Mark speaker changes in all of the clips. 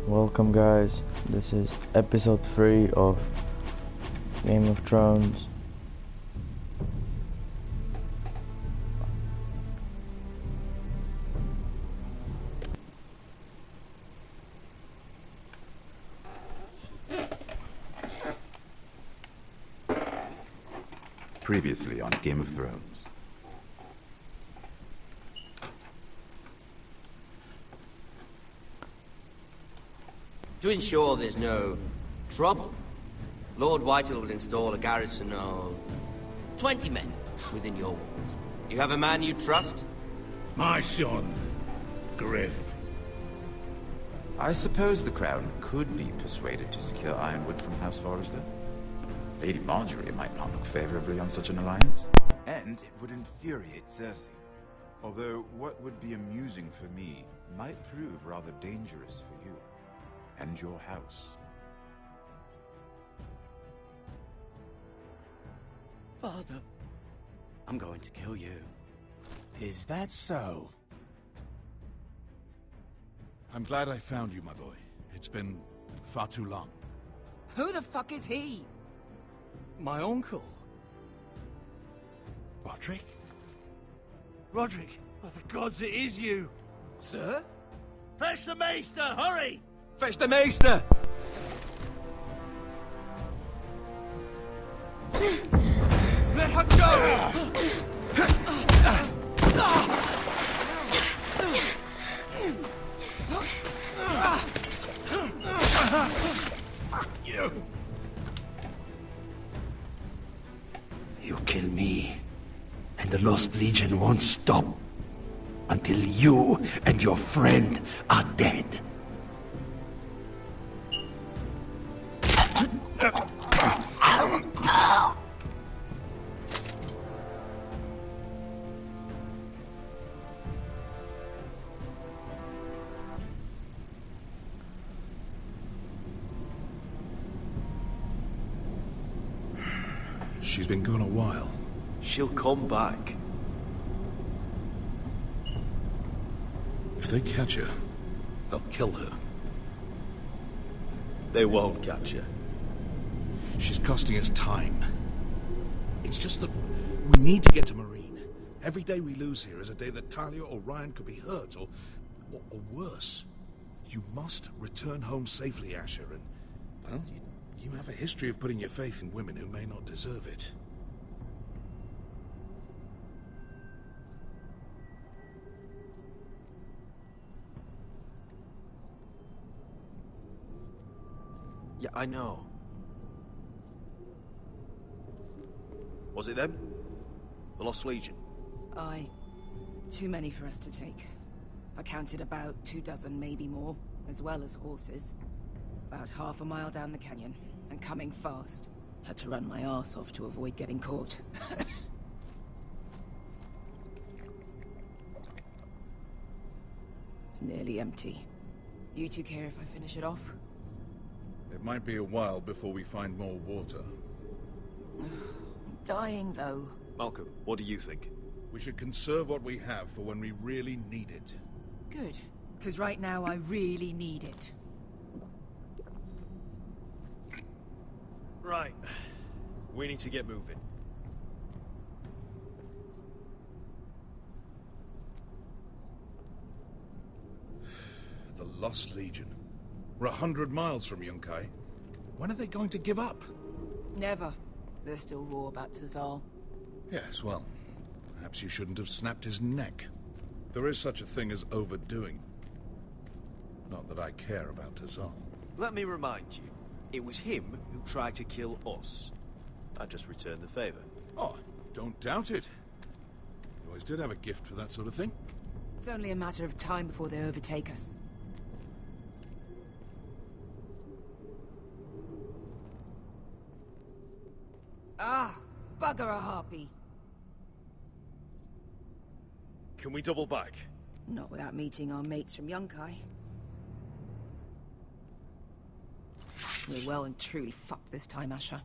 Speaker 1: Welcome guys, this is episode 3 of Game of Thrones.
Speaker 2: Previously on Game of Thrones.
Speaker 3: To ensure there's no trouble, Lord Whitehill will install a garrison of 20 men within your walls. You have a man you trust?
Speaker 4: My son, Griff.
Speaker 2: I suppose the Crown could be persuaded to secure Ironwood from House Forrester. Lady Marjorie might not look favorably on such an alliance. And it would infuriate Cersei. Although what would be amusing for me might prove rather dangerous for you and your house.
Speaker 5: Father, I'm going to kill you. Is that so?
Speaker 4: I'm glad I found you, my boy. It's been far too long.
Speaker 6: Who the fuck is he?
Speaker 5: My uncle.
Speaker 4: Roderick? Roderick! By the gods, it is you!
Speaker 5: Sir?
Speaker 4: Fetch the Maester, hurry!
Speaker 5: Fetch the Maester! Let her go!
Speaker 4: Fuck you!
Speaker 5: You kill me, and the Lost Legion won't stop until you and your friend are dead.
Speaker 4: She's been gone a while.
Speaker 5: She'll come back.
Speaker 4: If they catch her, they'll kill her.
Speaker 5: They won't catch her.
Speaker 4: She's costing us time. It's just that we need to get to Marine. Every day we lose here is a day that Talia or Ryan could be hurt, or worse. You must return home safely, Asher, and, well, you have a history of putting your faith in women who may not deserve it.
Speaker 5: Yeah, I know. Was it them? The Lost Legion?
Speaker 6: Aye. Too many for us to take. I counted about 24, maybe more, as well as horses. About half a mile down the canyon, and coming fast. Had to run my arse off to avoid getting caught. It's nearly empty. You two care if I finish it off?
Speaker 4: It might be a while before we find more water.
Speaker 6: I'm dying, though.
Speaker 5: Malcolm, what do you think?
Speaker 4: We should conserve what we have for when we really need it.
Speaker 6: Good. Because right now I really need it.
Speaker 5: Right. We need to get moving.
Speaker 4: The Lost Legion. We're 100 miles from Yunkai. When are they going to give up?
Speaker 6: Never. They're still raw about Tazal.
Speaker 4: Yes, well, perhaps you shouldn't have snapped his neck. There is such a thing as overdoing. Not that I care about Tazal.
Speaker 7: Let me remind you, it was him who tried to kill us. I just returned the favor.
Speaker 4: Oh, don't doubt it. You always did have a gift for that sort of thing.
Speaker 6: It's only a matter of time before they overtake us. Ah, bugger a harpy.
Speaker 7: Can we double back?
Speaker 6: Not without meeting our mates from Yunkai. We're well and truly fucked this time, Asher.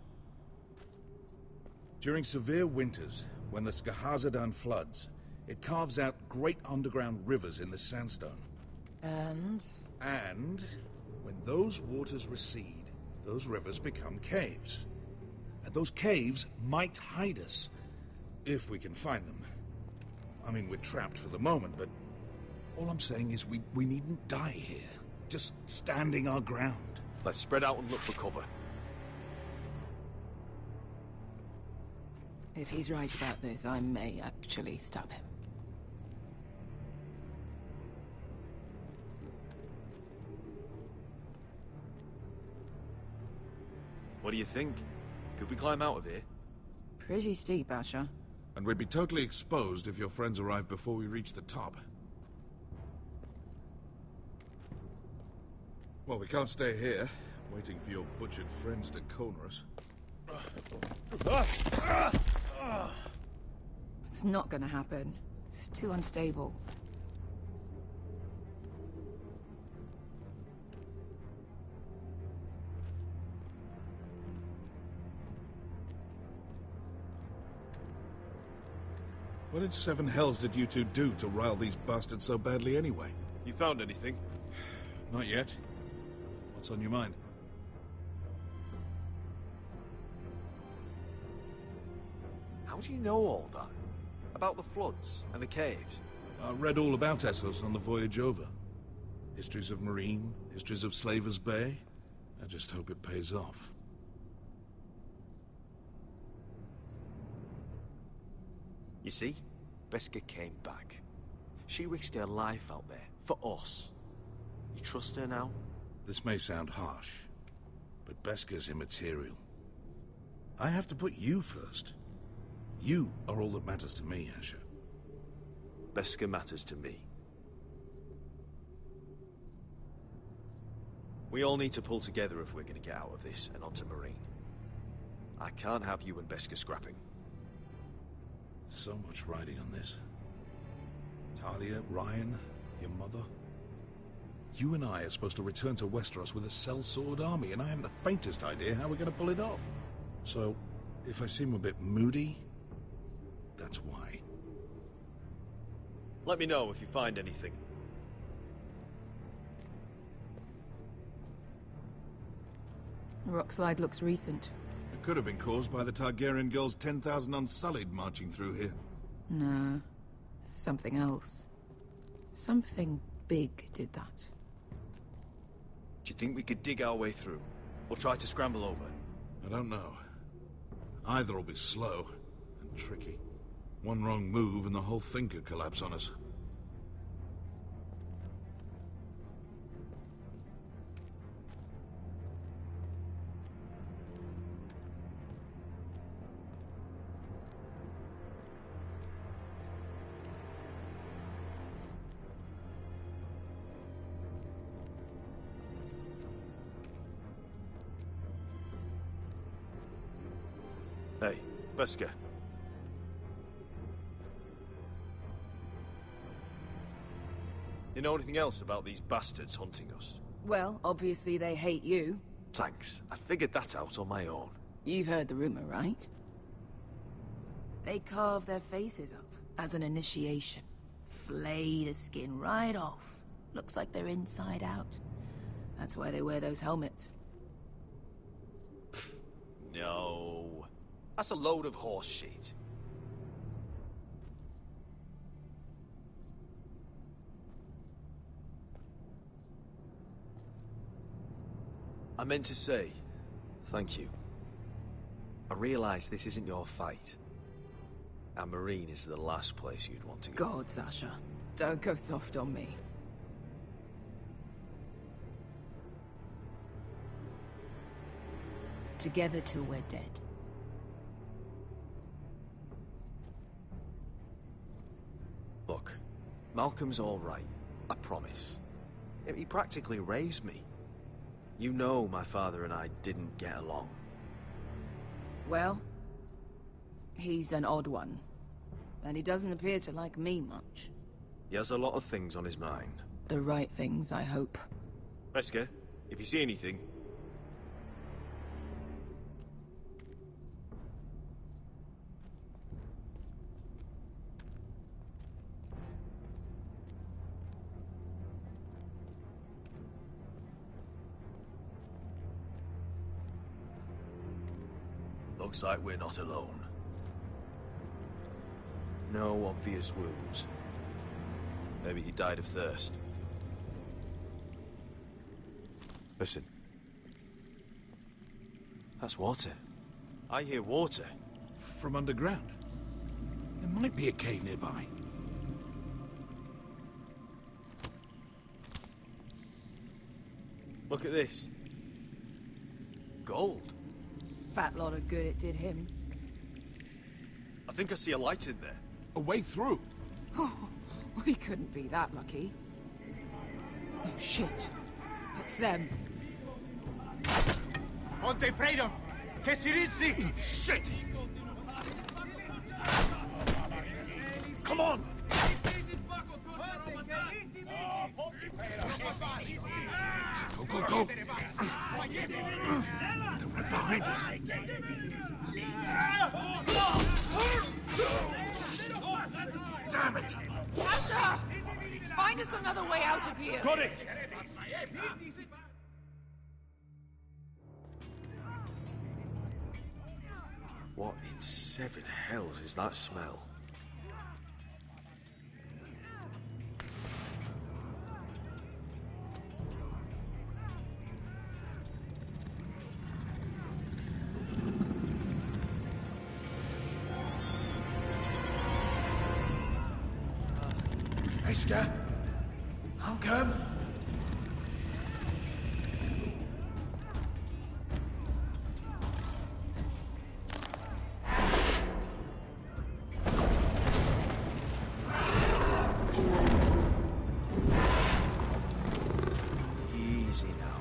Speaker 4: During severe winters, when the Skahazadan floods, it carves out great underground rivers in the sandstone.
Speaker 6: And?
Speaker 4: And When those waters recede, those rivers become caves. And those caves might hide us, if we can find them. I mean, we're trapped for the moment, but all I'm saying is we needn't die here. Just standing our ground.
Speaker 7: Let's spread out and look for cover.
Speaker 6: If he's right about this, I may actually stab him.
Speaker 7: What do you think? Could we climb out of here?
Speaker 6: Pretty steep, Asher.
Speaker 4: And we'd be totally exposed if your friends arrived before we reached the top. Well, we can't stay here, waiting for your butchered friends to corner us.
Speaker 6: It's not gonna happen. It's too unstable.
Speaker 4: What in seven hells did you two do to rile these bastards so badly anyway?
Speaker 7: You found anything?
Speaker 4: Not yet. What's on your mind?
Speaker 7: How do you know all that? About the floods and the caves?
Speaker 4: I read all about Essos on the voyage over. Histories of Marine, histories of Slaver's Bay. I just hope it pays off.
Speaker 7: You see, Beskha came back. She risked her life out there, for us. You trust her now?
Speaker 4: This may sound harsh, but Beskha's immaterial. I have to put you first. You are all that matters to me, Asher.
Speaker 7: Beskha matters to me. We all need to pull together if we're going to get out of this and onto Marine. I can't have you and Beskha scrapping.
Speaker 4: So much riding on this. Talia, Ryan, your mother. You and I are supposed to return to Westeros with a sellsword army, and I haven't the faintest idea how we're going to pull it off. So, if I seem a bit moody, that's why.
Speaker 7: Let me know if you find anything.
Speaker 6: The rockslide looks recent.
Speaker 4: It could have been caused by the Targaryen girls 10,000 Unsullied marching through here.
Speaker 6: Nah. Something else. Something big did that.
Speaker 7: Do you think we could dig our way through? Or try to scramble over?
Speaker 4: I don't know. Either will be slow and tricky. One wrong move and the whole thing could collapse on us.
Speaker 7: Hey, Beskha. You know anything else about these bastards hunting us?
Speaker 6: Well, obviously they hate you.
Speaker 7: Thanks. I figured that out on my own.
Speaker 6: You've heard the rumor, right? They carve their faces up as an initiation. Flay the skin right off. Looks like they're inside out. That's why they wear those helmets.
Speaker 7: No. That's a load of horse shit. I meant to say, thank you. I realize this isn't your fight. And Marine is the last place you'd want to go.
Speaker 6: God, Sasha. Don't go soft on me. Together till we're dead.
Speaker 7: Look, Malcolm's all right. I promise. He practically raised me. You know my father and I didn't get along.
Speaker 6: Well, he's an odd one. And he doesn't appear to like me much.
Speaker 7: He has a lot of things on his mind.
Speaker 6: The right things, I hope.
Speaker 7: Beskha, if you see anything... Looks like we're not alone. No obvious wounds. Maybe he died of thirst. Listen. That's water. I hear water.
Speaker 4: From underground. There might be a cave nearby.
Speaker 7: Look at this. Gold.
Speaker 6: Fat lot of good it did him.
Speaker 7: I think I see a light in there.
Speaker 4: A way through.
Speaker 6: Oh, we couldn't be that lucky. Oh, shit. It's them.
Speaker 8: Ponte Freedom! Che si rizzi!
Speaker 4: Shit! Come on! Go, go, go! They're right behind us. Damn it!
Speaker 6: Asher! Find us another way out of here!
Speaker 7: Got it! What in seven hells is that smell?
Speaker 5: Wesker? Malcolm?
Speaker 7: Easy now.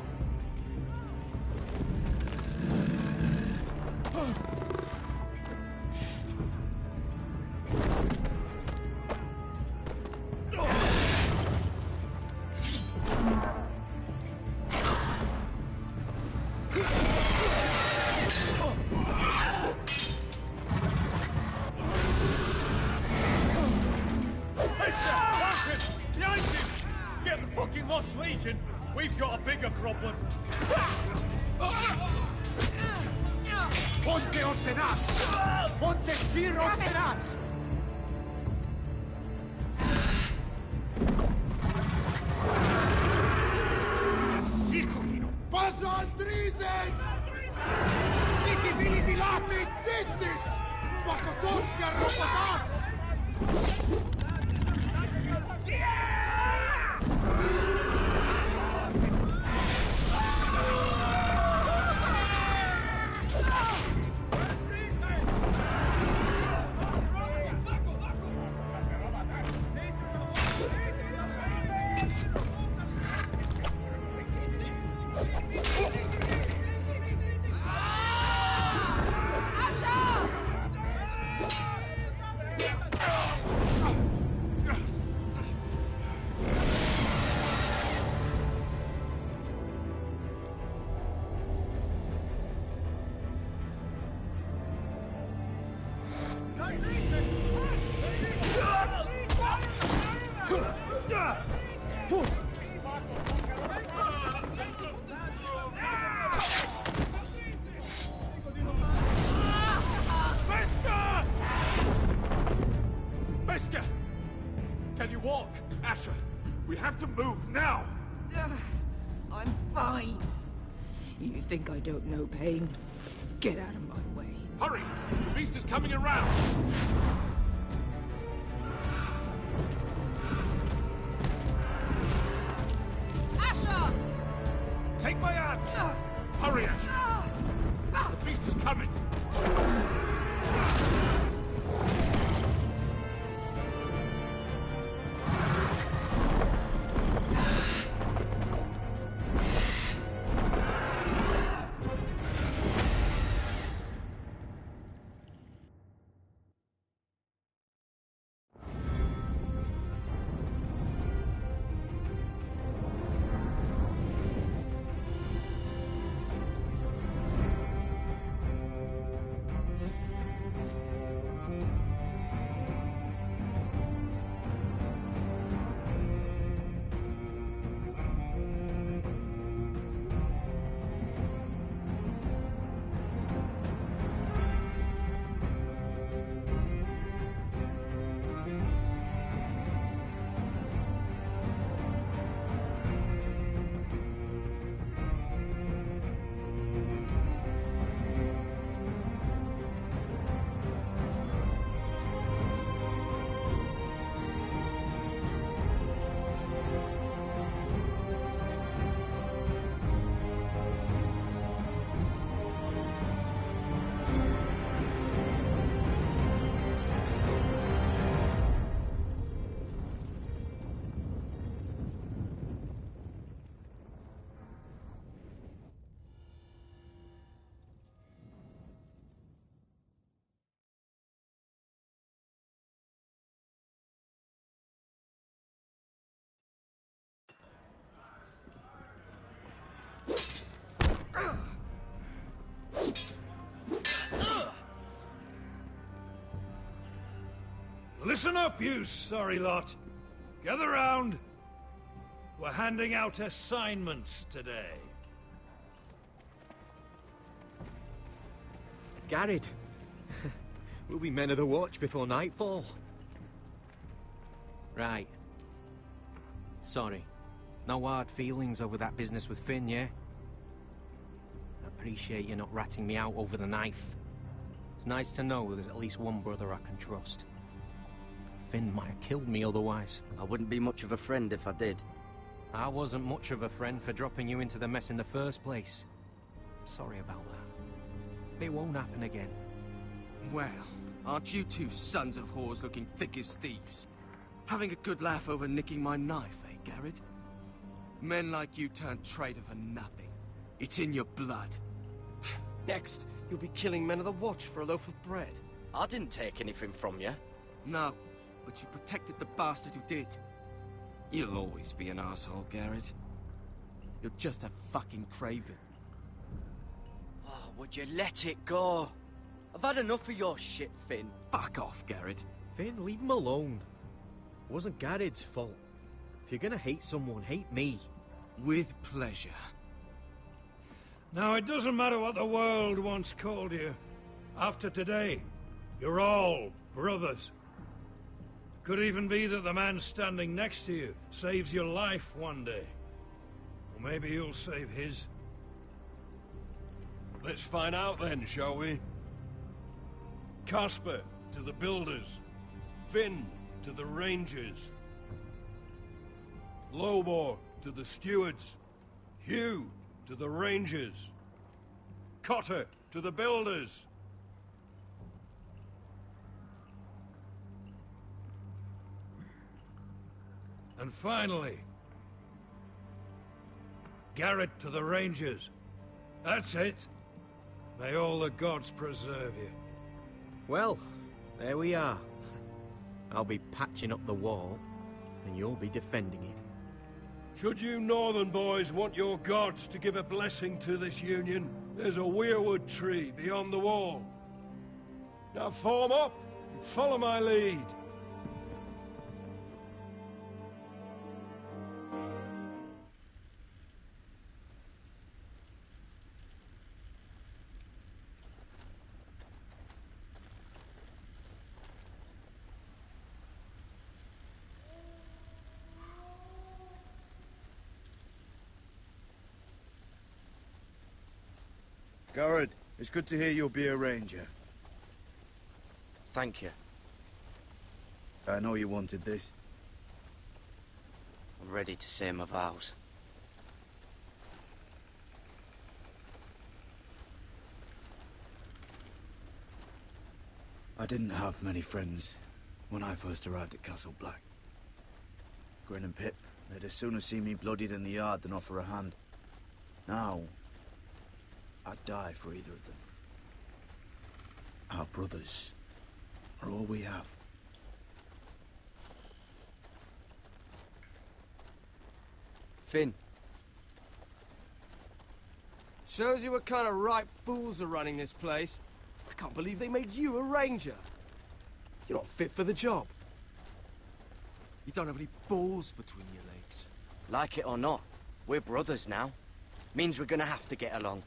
Speaker 8: Lost Legion, we've got a bigger problem. Ponte Orsenas! Ponte Sir Orsenas! Siculino! Passa Aldrises! Siki Vili Pilati! Dissis! Pakotoska Ropatas!
Speaker 4: Can you walk? Asher, we have to move now!
Speaker 6: I'm fine. You think I don't know pain? Get out of my way.
Speaker 4: Hurry! The beast is coming around!
Speaker 6: Asher!
Speaker 4: Take my hand! Hurry, Asher! The beast is coming!
Speaker 9: Listen up, you sorry lot. Gather round. We're handing out assignments today.
Speaker 10: Garrett. We'll be men of the watch before nightfall. Right. Sorry. No hard feelings over that business with Finn, yeah? I appreciate you not ratting me out over the knife. It's nice to know there's at least one brother I can trust. Finn might have killed me otherwise.
Speaker 11: I wouldn't be much of a friend if I did.
Speaker 10: I wasn't much of a friend for dropping you into the mess in the first place. Sorry about that. It won't happen again.
Speaker 12: Well, aren't you two sons of whores looking thick as thieves? Having a good laugh over nicking my knife, eh, Garrett? Men like you turn traitor for nothing. It's in your blood.
Speaker 13: Next, you'll be killing men of the Watch for a loaf of bread.
Speaker 11: I didn't take anything from you.
Speaker 12: No, but you protected the bastard who did. You'll always be an asshole, Garrett. You're just a fucking craven.
Speaker 11: Oh, would you let it go? I've had enough of your shit, Finn.
Speaker 12: Fuck off, Garrett.
Speaker 10: Finn, leave him alone. It wasn't Garrett's fault. If you're gonna hate someone, hate me.
Speaker 12: With pleasure.
Speaker 9: Now, it doesn't matter what the world once called you. After today, you're all brothers. Could even be that the man standing next to you saves your life one day. Or maybe you'll save his. Let's find out then, shall we? Casper to the Builders. Finn to the Rangers. Lobor to the Stewards. Hugh to the Rangers. Cotter to the Builders. And finally, Garrett to the Rangers. That's it. May all the gods preserve you.
Speaker 10: Well, there we are. I'll be patching up the wall, and you'll be defending it.
Speaker 9: Should you northern boys want your gods to give a blessing to this union, there's a weirwood tree beyond the wall. Now form up and follow my lead.
Speaker 14: Garrett, it's good to hear you'll be a ranger.
Speaker 11: Thank you.
Speaker 14: I know you wanted this.
Speaker 11: I'm ready to say my vows.
Speaker 14: I didn't have many friends when I first arrived at Castle Black. Grin and Pip, they'd as soon see me bloodied in the yard than offer a hand. Now, I'd die for either of them. Our brothers are all we have.
Speaker 11: Finn.
Speaker 13: Shows you what kind of ripe fools are running this place. I can't believe they made you a ranger. You're not fit for the job.
Speaker 12: You don't have any balls between your legs.
Speaker 11: Like it or not, we're brothers now. Means we're gonna have to get along.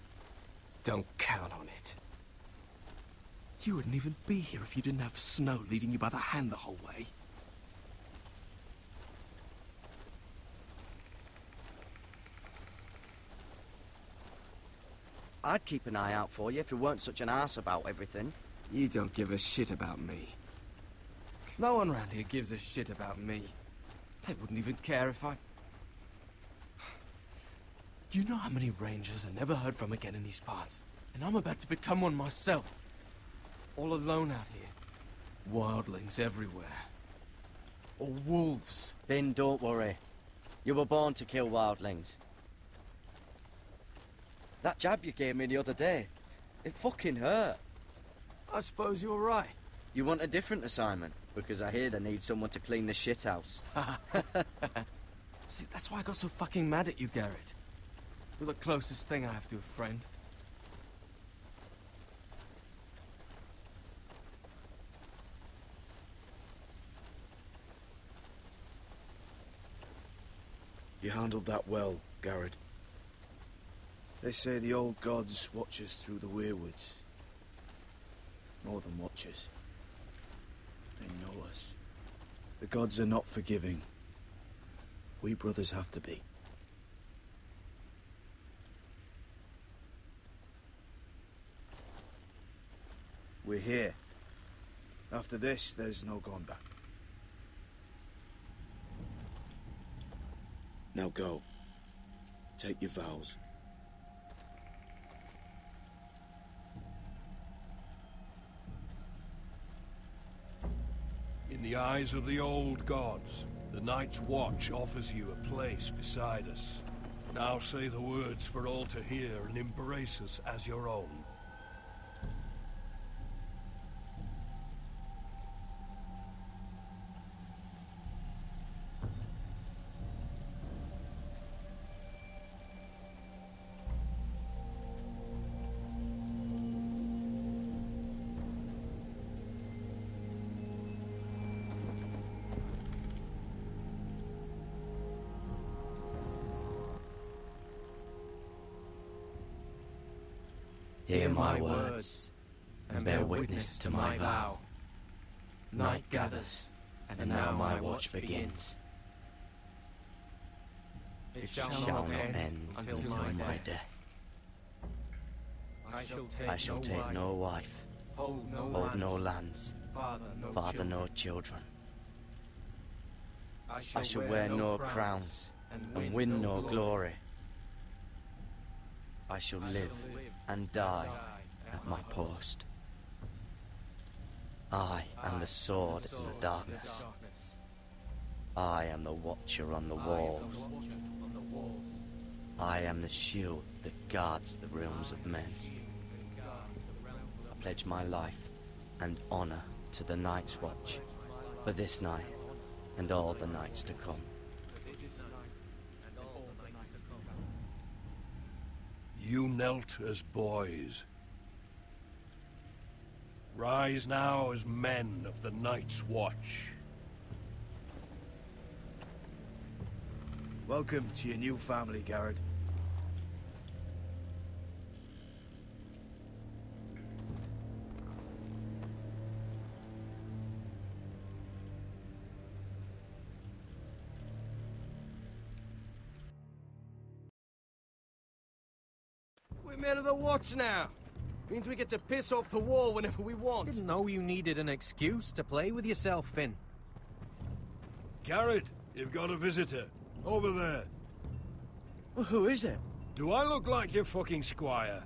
Speaker 12: Don't count on it. You wouldn't even be here if you didn't have Snow leading you by the hand the whole way.
Speaker 11: I'd keep an eye out for you if you weren't such an arse about everything.
Speaker 12: You don't give a shit about me. No one around here gives a shit about me. They wouldn't even care if I... You know how many rangers I never heard from again in these parts? And I'm about to become one myself. All alone out here. Wildlings everywhere. Or wolves.
Speaker 11: Finn, don't worry. You were born to kill wildlings. That jab you gave me the other day, it fucking hurt.
Speaker 12: I suppose you're right.
Speaker 11: You want a different assignment? Because I hear they need someone to clean the shithouse.
Speaker 12: See, that's why I got so fucking mad at you, Garrett. You're the closest thing I have to a friend.
Speaker 14: You handled that well, Garrett. They say the old gods watch us through the weirwoods. More than watch us. They know us. The gods are not forgiving. We brothers have to be. We're here. After this, there's no going back. Now go. Take your vows.
Speaker 9: In the eyes of the old gods, the Night's Watch offers you a place beside us. Now say the words for all to hear and embrace us as your own.
Speaker 15: Hear my words, and bear witness to my vow. Night gathers, and now my watch begins. It shall not end until my death. I shall take no wife, hold no lands, father no children. I shall wear no crowns, and win no glory. I shall live and die at my post. I am the sword in the darkness. I am the watcher on the walls. I am the shield that guards the realms of men. I pledge my life and honor to the Night's Watch for this night and all the nights to come.
Speaker 9: You knelt as boys. Rise now as men of the Night's Watch.
Speaker 14: Welcome to your new family, Garrett.
Speaker 13: We're men of the Watch now. Means we get to piss off the wall whenever we want.
Speaker 10: Didn't know you needed an excuse to play with yourself, Finn.
Speaker 9: Garrett, you've got a visitor. Over there.
Speaker 15: Well, who is it?
Speaker 9: Do I look like your fucking squire?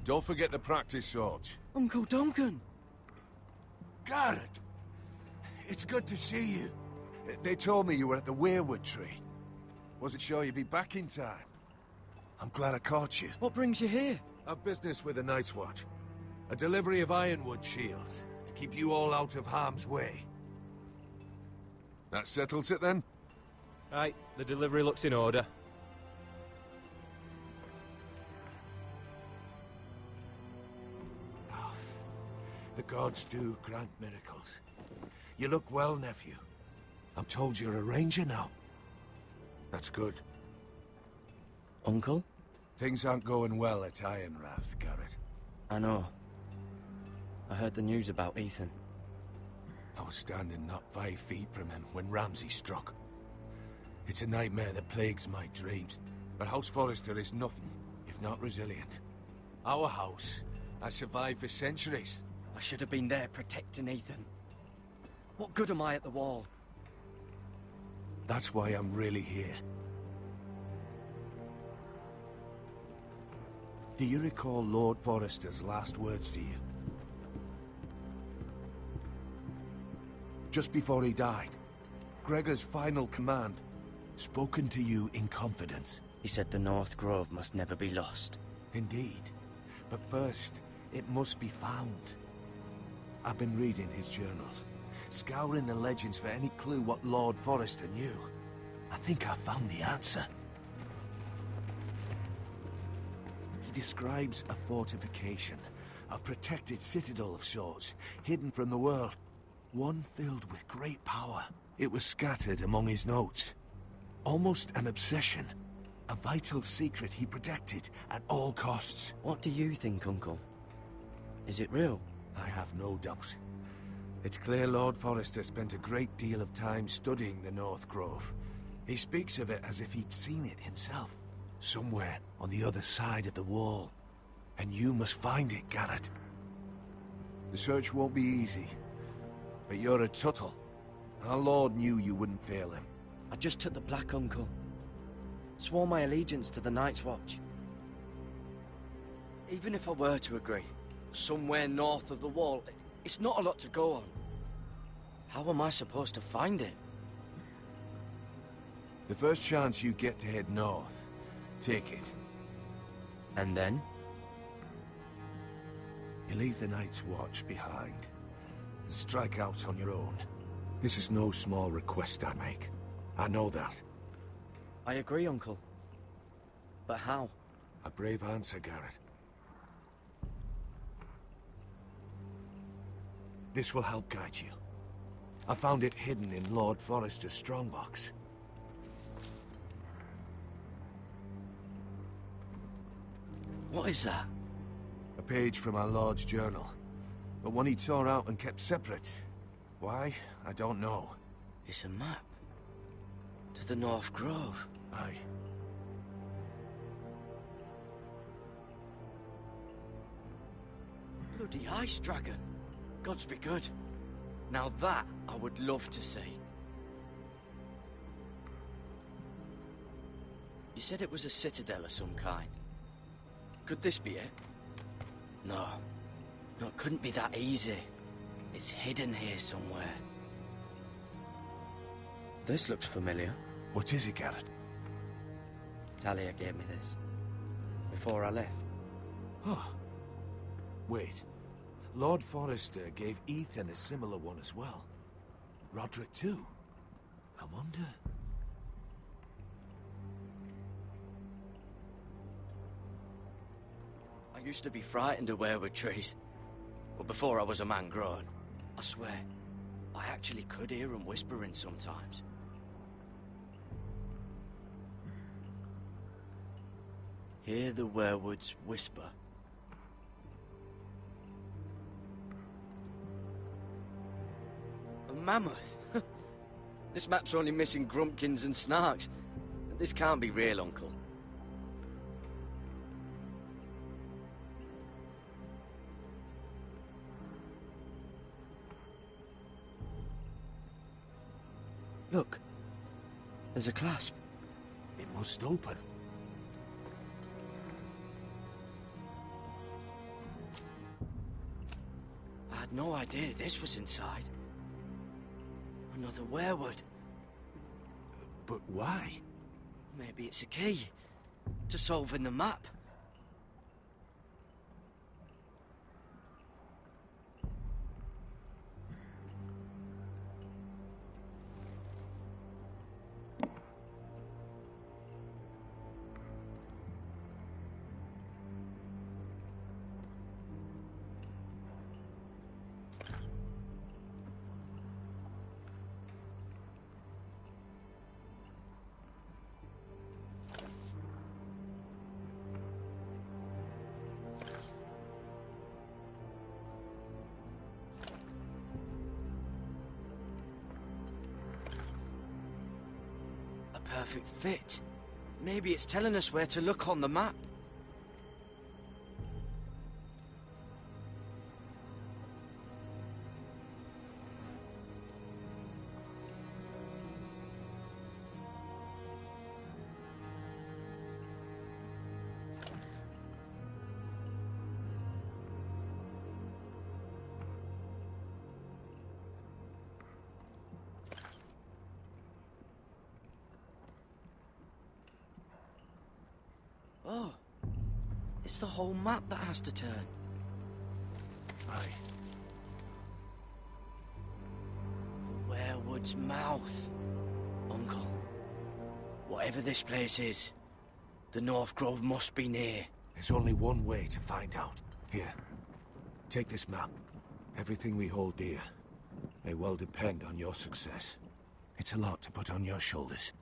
Speaker 16: Don't forget the practice swords.
Speaker 15: Uncle Duncan!
Speaker 16: Garrett! It's good to see you. They told me you were at the Weirwood Tree. Wasn't sure you'd be back in time. I'm glad I caught you.
Speaker 15: What brings you here?
Speaker 16: A business with the Night's Watch. A delivery of ironwood shields to keep you all out of harm's way. That settles it then?
Speaker 13: Right, the delivery looks in order.
Speaker 16: The gods do grant miracles. You look well, nephew. I'm told you're a ranger now. That's good.
Speaker 15: Uncle?
Speaker 16: Things aren't going well at Ironrath, Garrett.
Speaker 15: I know. I heard the news about Ethan.
Speaker 16: I was standing not 5 feet from him when Ramsay struck. It's a nightmare that plagues my dreams, but House Forrester is nothing if not resilient. Our house has survived for centuries.
Speaker 15: I should have been there protecting Ethan. What good am I at the wall?
Speaker 16: That's why I'm really here. Do you recall Lord Forrester's last words to you? Just before he died, Gregor's final command, spoken to you in confidence.
Speaker 15: He said the North Grove must never be lost.
Speaker 16: Indeed. But first, it must be found. I've been reading his journals, scouring the legends for any clue what Lord Forrester knew. I think I found the answer. He describes a fortification, a protected citadel of sorts, hidden from the world. One filled with great power. It was scattered among his notes. Almost an obsession. A vital secret he protected at all costs.
Speaker 15: What do you think, Uncle? Is it real?
Speaker 16: I have no doubt. It's clear Lord Forrester spent a great deal of time studying the North Grove. He speaks of it as if he'd seen it himself. Somewhere on the other side of the wall. And you must find it, Garrett. The search won't be easy. But you're a Tuttle. Our Lord knew you wouldn't fail him.
Speaker 15: I just took the Black, Uncle. Swore my allegiance to the Night's Watch.
Speaker 11: Even if I were to agree, somewhere north of the wall, it's not a lot to go on.
Speaker 15: How am I supposed to find it?
Speaker 16: The first chance you get to head north, take it.
Speaker 15: And then?
Speaker 16: You leave the Night's Watch behind. Strike out on your own. This is no small request I make. I know that.
Speaker 15: I agree, Uncle. But how?
Speaker 16: A brave answer, Garrett. This will help guide you. I found it hidden in Lord Forrester's strongbox.
Speaker 15: What is that?
Speaker 16: A page from our Lord's journal. But one he tore out and kept separate. Why? I don't know.
Speaker 15: It's a map. To the North Grove.
Speaker 16: Aye.
Speaker 11: Bloody ice dragon. Gods be good. Now that I would love to see.
Speaker 15: You said it was a citadel of some kind. Could this be it? No. No, it couldn't be that easy. It's hidden here somewhere. This looks familiar.
Speaker 16: What is it, Garrett?
Speaker 15: Talia gave me this. Before I left.
Speaker 16: Oh. Wait. Lord Forrester gave Ethan a similar one as well. Roderick too. I wonder...
Speaker 15: I used to be frightened of weirwood trees. But before I was a man grown, I swear, I actually could hear them whispering sometimes. Hear the weirwoods whisper.
Speaker 11: A mammoth? This map's only missing grumpkins and snarks. This can't be real, Uncle.
Speaker 15: Look, there's a clasp.
Speaker 16: It must open.
Speaker 15: I had no idea this was inside. Another weirwood.
Speaker 16: But why?
Speaker 15: Maybe it's a key to solving the map.
Speaker 11: Perfect fit. Maybe it's telling us where to look on the map. Oh, it's the whole map that has to turn.
Speaker 16: Aye.
Speaker 11: The weirwood's mouth. Uncle, whatever this place is, the North Grove must be near.
Speaker 16: There's only one way to find out. Here, take this map. Everything we hold dear may well depend on your success. It's a lot to put on your shoulders.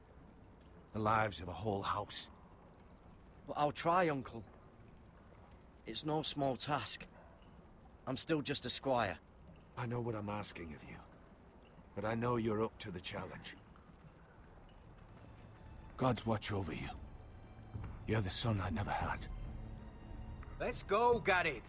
Speaker 16: The lives of a whole house.
Speaker 11: But I'll try, Uncle. It's no small task. I'm still just a squire.
Speaker 16: I know what I'm asking of you, but I know you're up to the challenge. Gods watch over you. You're the son I never had.
Speaker 10: Let's go, Gared.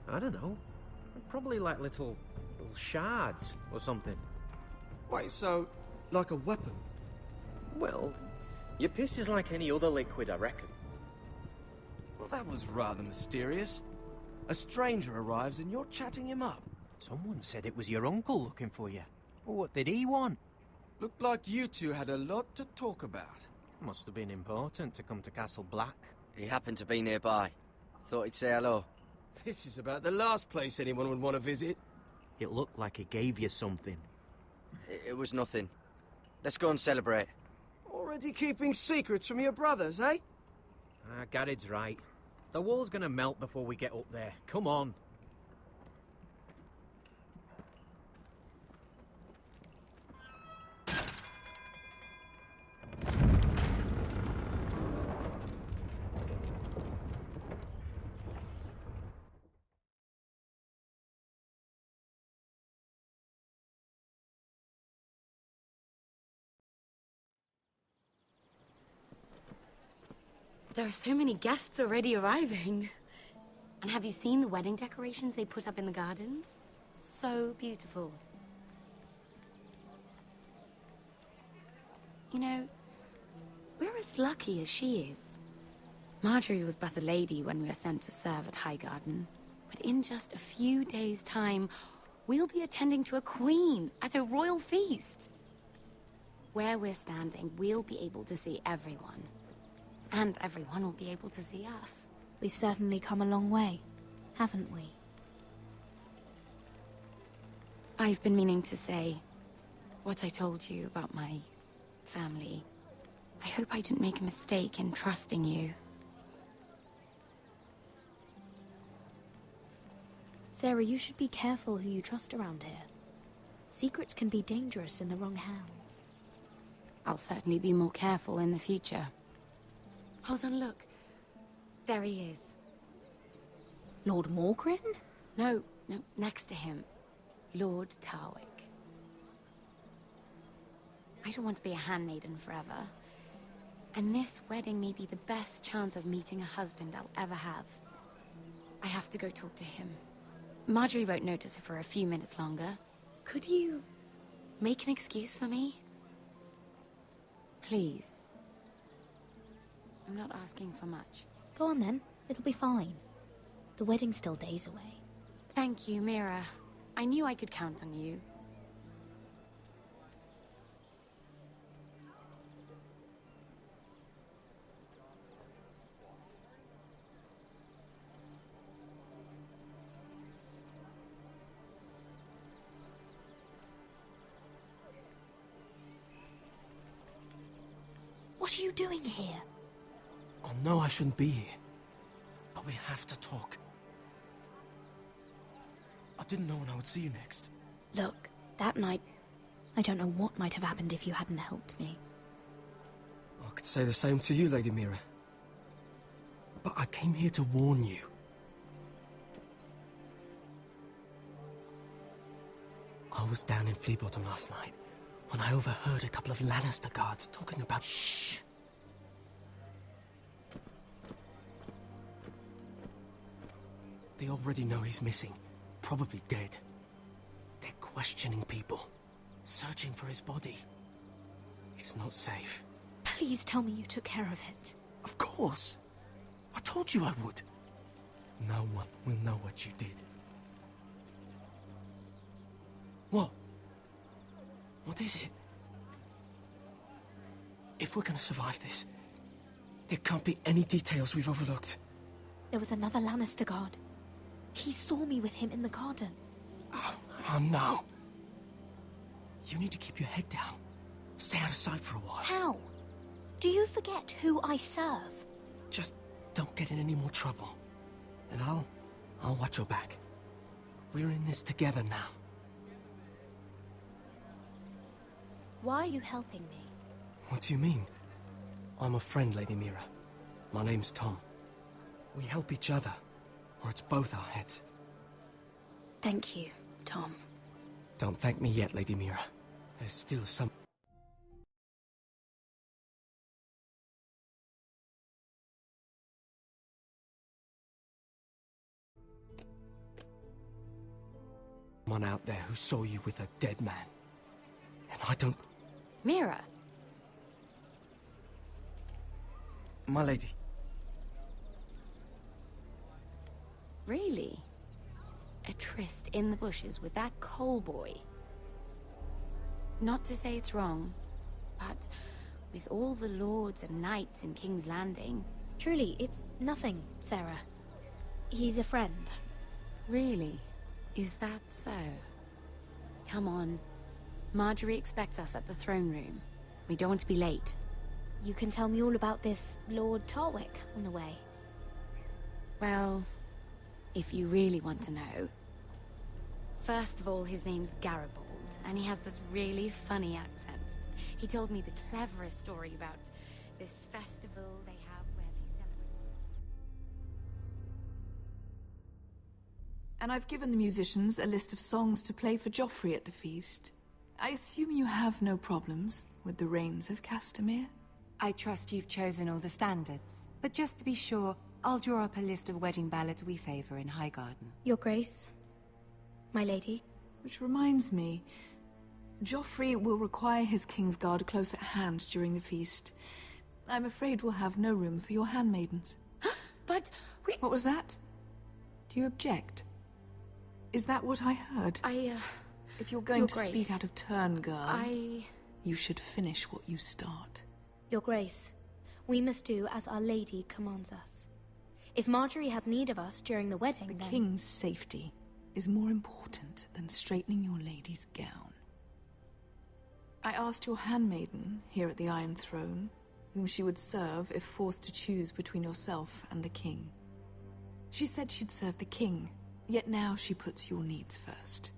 Speaker 10: I don't know. Probably like little shards or something.
Speaker 13: Wait, so, like a weapon?
Speaker 10: Well, your piss is like any other liquid, I reckon.
Speaker 13: Well, that was rather mysterious. A stranger arrives and you're chatting him up.
Speaker 10: Someone said it was your uncle looking for you. Well, what did he want?
Speaker 13: Looked like you two had a lot to talk about.
Speaker 10: Must have been important to come to Castle Black.
Speaker 11: He happened to be nearby. Thought he'd say hello.
Speaker 13: This is about the last place anyone would want to visit.
Speaker 10: It looked like he gave you something.
Speaker 11: It was nothing. Let's go and celebrate.
Speaker 13: Already keeping secrets from your brothers, eh?
Speaker 10: Gared's right. The wall's gonna melt before we get up there. Come on.
Speaker 17: There are so many guests already arriving. And have you seen the wedding decorations they put up in the gardens? So beautiful. You know, we're as lucky as she is. Marjorie was but a lady when we were sent to serve at Highgarden. But in just a few days' time, we'll be attending to a queen at a royal feast. Where we're standing, we'll be able to see everyone. And everyone will be able to see us.
Speaker 18: We've certainly come a long way, haven't we?
Speaker 17: I've been meaning to say what I told you about my family. I hope I didn't make a mistake in trusting you.
Speaker 18: Sarah, you should be careful who you trust around here. Secrets can be dangerous in the wrong hands.
Speaker 17: I'll certainly be more careful in the future. Hold on, look. There he is.
Speaker 18: Lord Morgrin?
Speaker 17: No, next to him. Lord Tarwick. I don't want to be a handmaiden forever. And this wedding may be the best chance of meeting a husband I'll ever have. I have to go talk to him. Marjorie won't notice it for a few minutes longer. Could you make an excuse for me? Please. I'm not asking for much.
Speaker 18: Go on then. It'll be fine. The wedding's still days away.
Speaker 17: Thank you, Mira. I knew I could count on you.
Speaker 18: What are you doing here?
Speaker 13: I know I shouldn't be here, but we have to talk. I didn't know when I would see you next.
Speaker 18: Look, that night, I don't know what might have happened if you hadn't helped me.
Speaker 13: I could say the same to you, Lady Mira. But I came here to warn you. I was down in Fleabottom last night when I overheard a couple of Lannister guards talking about... Shh! They already know he's missing, probably dead. They're questioning people, searching for his body. It's not safe.
Speaker 18: Please tell me you took care of it.
Speaker 13: Of course. I told you I would. No one will know what you did. What? What is it? If we're gonna survive this, there can't be any details we've overlooked.
Speaker 18: There was another Lannister guard. He saw me with him in the garden.
Speaker 13: Oh, Oh, no. You need to keep your head down. Stay out of sight for a while.
Speaker 18: How? Do you forget who I serve?
Speaker 13: Just don't get in any more trouble. And I'll watch your back. We're in this together now.
Speaker 18: Why are you helping me?
Speaker 13: What do you mean? I'm a friend, Lady Mira. My name's Tom. We help each other, or it's both our heads.
Speaker 18: Thank you, Tom.
Speaker 13: Don't thank me yet, Lady Mira. There's still some... someone out there who saw you with a dead man. And I don't...
Speaker 17: Mira.
Speaker 11: My lady.
Speaker 17: Really? A tryst in the bushes with that coal boy? Not to say it's wrong, but with all the lords and knights in King's Landing...
Speaker 18: Truly, it's nothing, Sarah. He's a friend.
Speaker 17: Really? Is that so? Come on. Marjorie expects us at the throne room. We don't want to be late.
Speaker 18: You can tell me all about this Lord Tarwick on the way.
Speaker 17: Well, if you really want to know. First of all, his name's Garibald, and he has this really funny accent. He told me the cleverest story about this festival they have where they celebrate...
Speaker 19: And I've given the musicians a list of songs to play for Joffrey at the feast. I assume you have no problems with the Rains of Castamere?
Speaker 6: I trust you've chosen all the standards. But just to be sure, I'll draw up a list of wedding ballads we favor in Highgarden.
Speaker 18: Your Grace, my lady.
Speaker 19: Which reminds me, Joffrey will require his Kingsguard close at hand during the feast. I'm afraid we'll have no room for your handmaidens.
Speaker 6: But we...
Speaker 19: What was that? Do you object? Is that what I heard? If you're going to speak out of turn, girl, you should finish what you start.
Speaker 18: Your Grace, we must do as Our Lady commands us. If Marjorie has need of us during the wedding,
Speaker 19: The King's safety is more important than straightening your lady's gown. I asked your handmaiden here at the Iron Throne whom she would serve if forced to choose between yourself and the King. She said she'd serve the King, yet now she puts your needs first.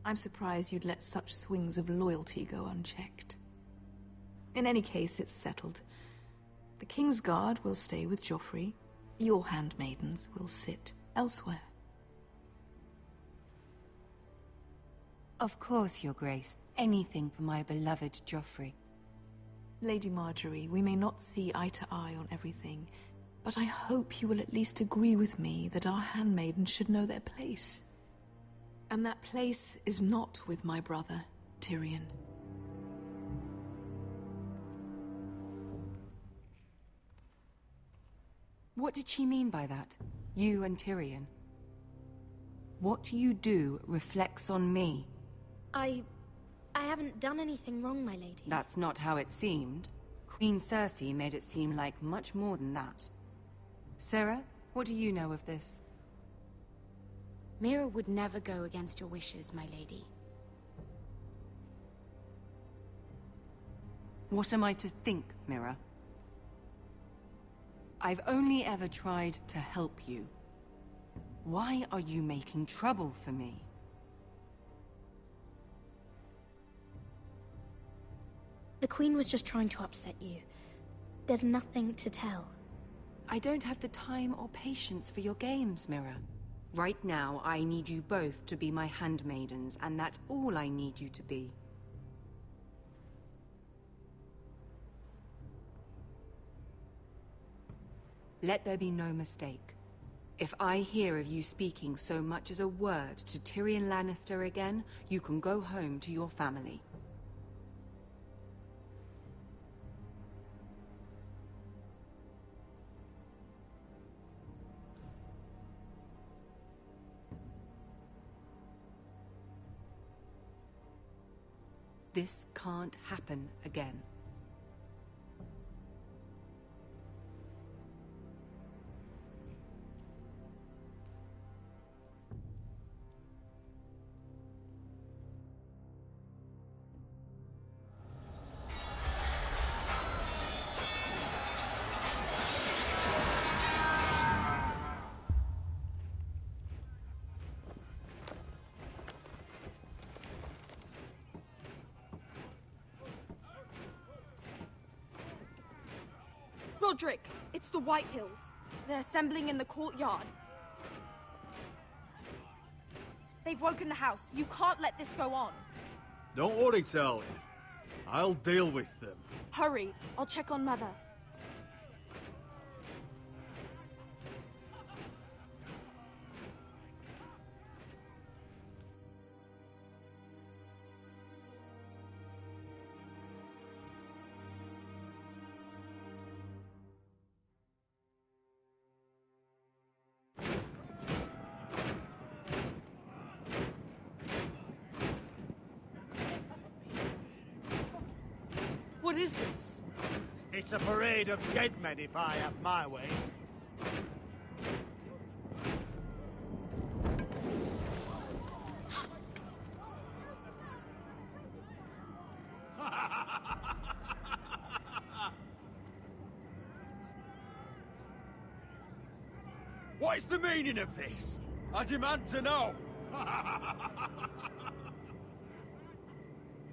Speaker 19: I'm surprised you'd let such swings of loyalty go unchecked. In any case, it's settled. The Kingsguard will stay with Joffrey. Your handmaidens will sit elsewhere.
Speaker 6: Of course, Your Grace. Anything for my beloved Joffrey.
Speaker 19: Lady Marjorie, we may not see eye to eye on everything, but I hope you will at least agree with me that our handmaidens should know their place. And that place is not with my brother, Tyrion.
Speaker 6: What did she mean by that? You and Tyrion? What you do reflects on me.
Speaker 18: I haven't done anything wrong, my lady.
Speaker 6: That's not how it seemed. Queen Cersei made it seem like much more than that. Sarah, what do you know of this?
Speaker 17: Mira would never go against your wishes, my lady.
Speaker 6: What am I to think, Mira? I've only ever tried to help you. Why are you making trouble for me?
Speaker 18: The Queen was just trying to upset you. There's nothing to tell.
Speaker 6: I don't have the time or patience for your games, Mira. Right now, I need you both to be my handmaidens, and that's all I need you to be. Let there be no mistake. If I hear of you speaking so much as a word to Tyrion Lannister again, you can go home to your family. This can't happen again.
Speaker 20: Roderick, it's the Whitehills. They're assembling in the courtyard. They've woken the house. You can't let this go on.
Speaker 21: Don't worry, Talia. I'll deal with them.
Speaker 20: Hurry, I'll check on Mother. What is this?
Speaker 8: It's a parade of dead men if I have my way.
Speaker 21: What is the meaning of this? I demand to know.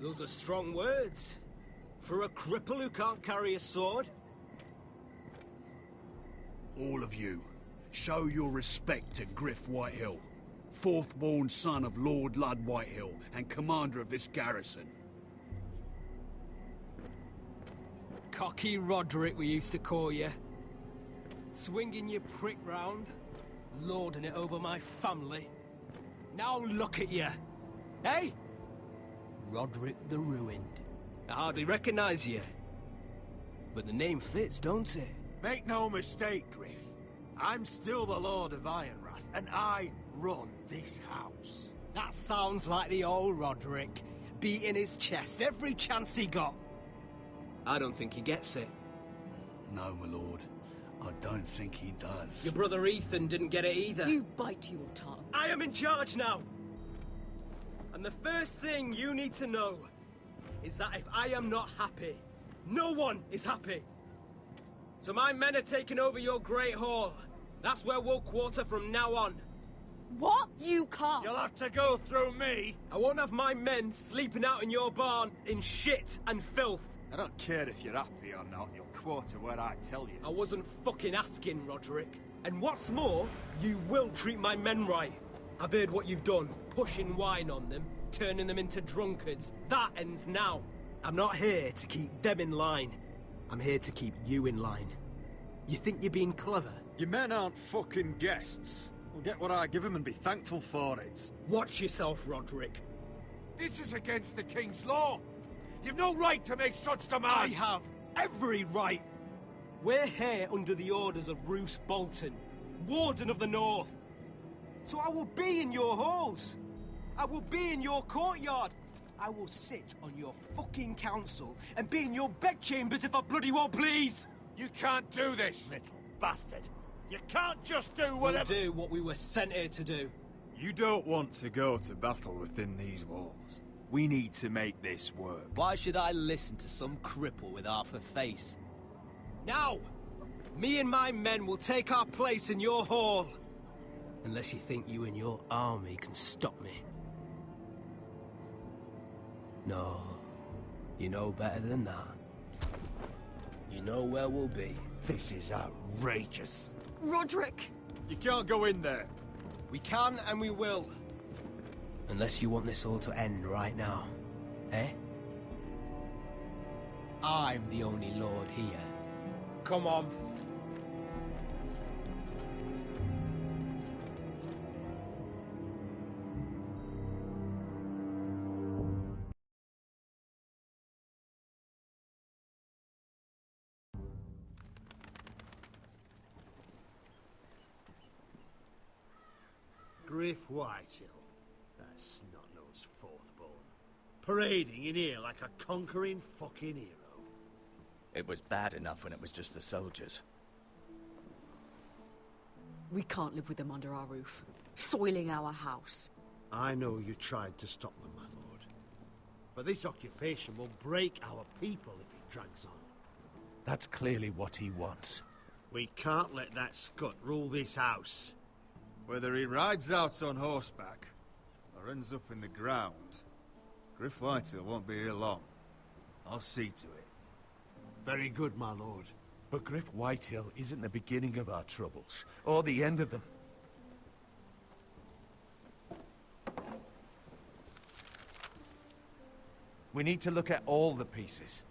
Speaker 13: Those are strong words. For a cripple who can't carry a sword?
Speaker 4: All of you, show your respect to Griff Whitehill, fourth-born son of Lord Ludd Whitehill and commander of this garrison.
Speaker 13: Cocky Roderick, we used to call you. Swinging your prick round, lording it over my family. Now look at you. Hey? Roderick the Ruined. I hardly recognize you. But the name fits, don't it?
Speaker 21: Make no mistake, Griff. I'm still the Lord of Ironrath, and I run this house.
Speaker 13: That sounds like the old Roderick, beating his chest every chance he got. I don't think he gets it.
Speaker 4: No, my lord. I don't think he does.
Speaker 13: Your brother Ethan didn't get it either.
Speaker 17: You bite your tongue.
Speaker 13: I am in charge now! And the first thing you need to know is that if I am not happy, no one is happy. So my men are taking over your Great Hall. That's where we'll quarter from now on.
Speaker 20: What? You can't.
Speaker 8: You'll have to go through me.
Speaker 13: I won't have my men sleeping out in your barn in shit and filth.
Speaker 21: I don't care if you're happy or not, you'll quarter where I tell you.
Speaker 13: I wasn't fucking asking, Roderick. And what's more, you will treat my men right. I've heard what you've done, pushing wine on them, turning them into drunkards. That ends now. I'm not here to keep them in line. I'm here to keep you in line. You think you're being clever?
Speaker 21: Your men aren't fucking guests. We'll get what I give them and be thankful for it.
Speaker 13: Watch yourself, Roderick.
Speaker 8: This is against the King's law. You've no right to make such demands.
Speaker 13: I have every right. We're here under the orders of Roose Bolton, Warden of the North. So I will be in your halls. I will be in your courtyard. I will sit on your fucking council and be in your bedchambers if I bloody well please.
Speaker 8: You can't do this, little bastard. You can't just do whatever...
Speaker 13: We'll do what we were sent here to do.
Speaker 21: You don't want to go to battle within these walls. We need to make this work.
Speaker 13: Why should I listen to some cripple with half a face? Now! Me and my men will take our place in your hall. Unless you think you and your army can stop me. No. You know better than that. You know where we'll be.
Speaker 8: This is outrageous.
Speaker 20: Roderick!
Speaker 21: You can't go in there.
Speaker 13: We can and we will. Unless you want this all to end right now. Eh? I'm the only lord here. Come on.
Speaker 8: Griff Whitehill. That snot-nosed fourth-born. Parading in here like a conquering fucking hero.
Speaker 14: It was bad enough when it was just the soldiers.
Speaker 17: We can't live with them under our roof, soiling our house.
Speaker 8: I know you tried to stop them, my lord. But this occupation will break our people if it drags on.
Speaker 21: That's clearly what he wants.
Speaker 8: We can't let that scut rule this house.
Speaker 21: Whether he rides out on horseback or ends up in the ground, Griff Whitehill won't be here long. I'll see to it.
Speaker 8: Very good, my lord.
Speaker 16: But Griff Whitehill isn't the beginning of our troubles, or the end of them. We need to look at all the pieces.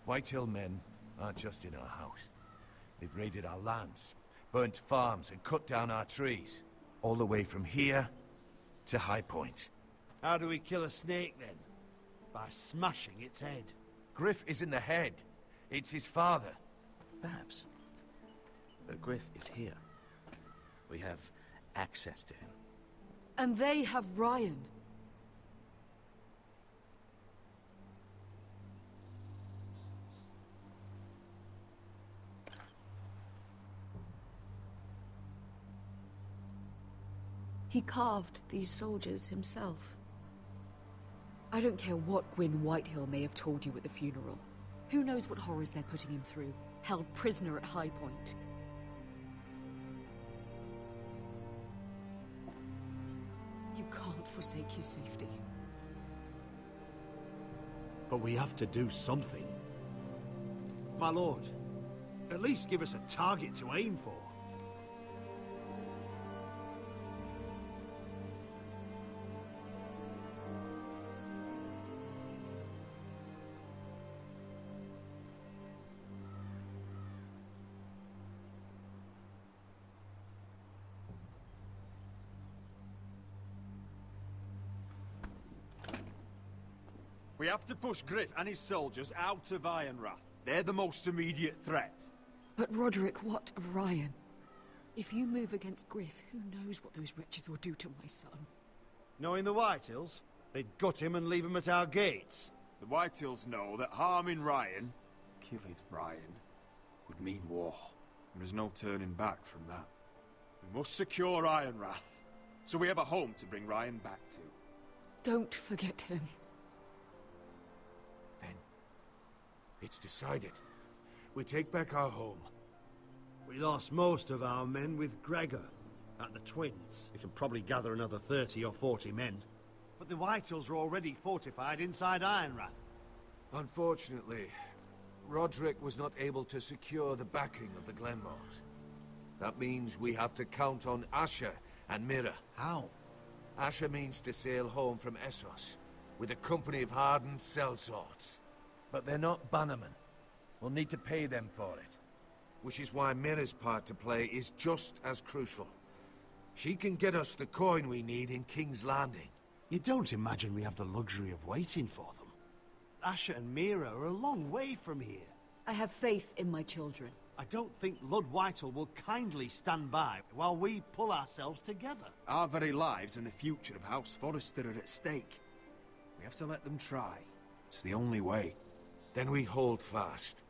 Speaker 16: Whitehill men aren't just in our house. They've raided our lands, burnt farms, and cut down our trees. All the way from here to High Point.
Speaker 8: How do we kill a snake, then? By smashing its head.
Speaker 16: Griff isn't the head. It's his father.
Speaker 14: Perhaps. But Griff is here. We have access to him.
Speaker 6: And they have Ryan.
Speaker 1: He carved these soldiers himself.
Speaker 6: I don't care what Gwyn Whitehill may have told you at the funeral. Who knows what horrors they're putting him through, held prisoner at High Point. You can't forsake his safety.
Speaker 8: But we have to do something. My lord, at least give us a target to aim for.
Speaker 21: We have to push Griff and his soldiers out of Ironrath. They're the most immediate threat.
Speaker 6: But Roderick, what of Ryan? If you move against Griff, who knows what those wretches will do to my son?
Speaker 8: Knowing the Whitehills, they'd gut him and leave him at our gates.
Speaker 21: The Whitehills know that harming Ryan, killing Ryan, would mean war. There is no turning back from that. We must secure Ironrath, so we have a home to bring Ryan back to.
Speaker 6: Don't forget him.
Speaker 16: It's decided. We take back our home.
Speaker 8: We lost most of our men with Gregor at the Twins. We can probably gather another 30 or 40 men. But the Whitehills are already fortified inside Ironrath.
Speaker 16: Unfortunately, Roderick was not able to secure the backing of the Glenmores. That means we have to count on Asher and Mira.
Speaker 8: How?
Speaker 16: Asher means to sail home from Essos with a company of hardened sellswords. But they're not bannermen. We'll need to pay them for it. Which is why Mira's part to play is just as crucial. She can get us the coin we need in King's Landing.
Speaker 8: You don't imagine we have the luxury of waiting for them? Asher and Mira are a long way from here.
Speaker 6: I have faith in my children.
Speaker 8: I don't think Lord Whitehill will kindly stand by while we pull ourselves together.
Speaker 21: Our very lives and the future of House Forrester are at stake. We have to let them try. It's the only way.
Speaker 16: Then we hold fast.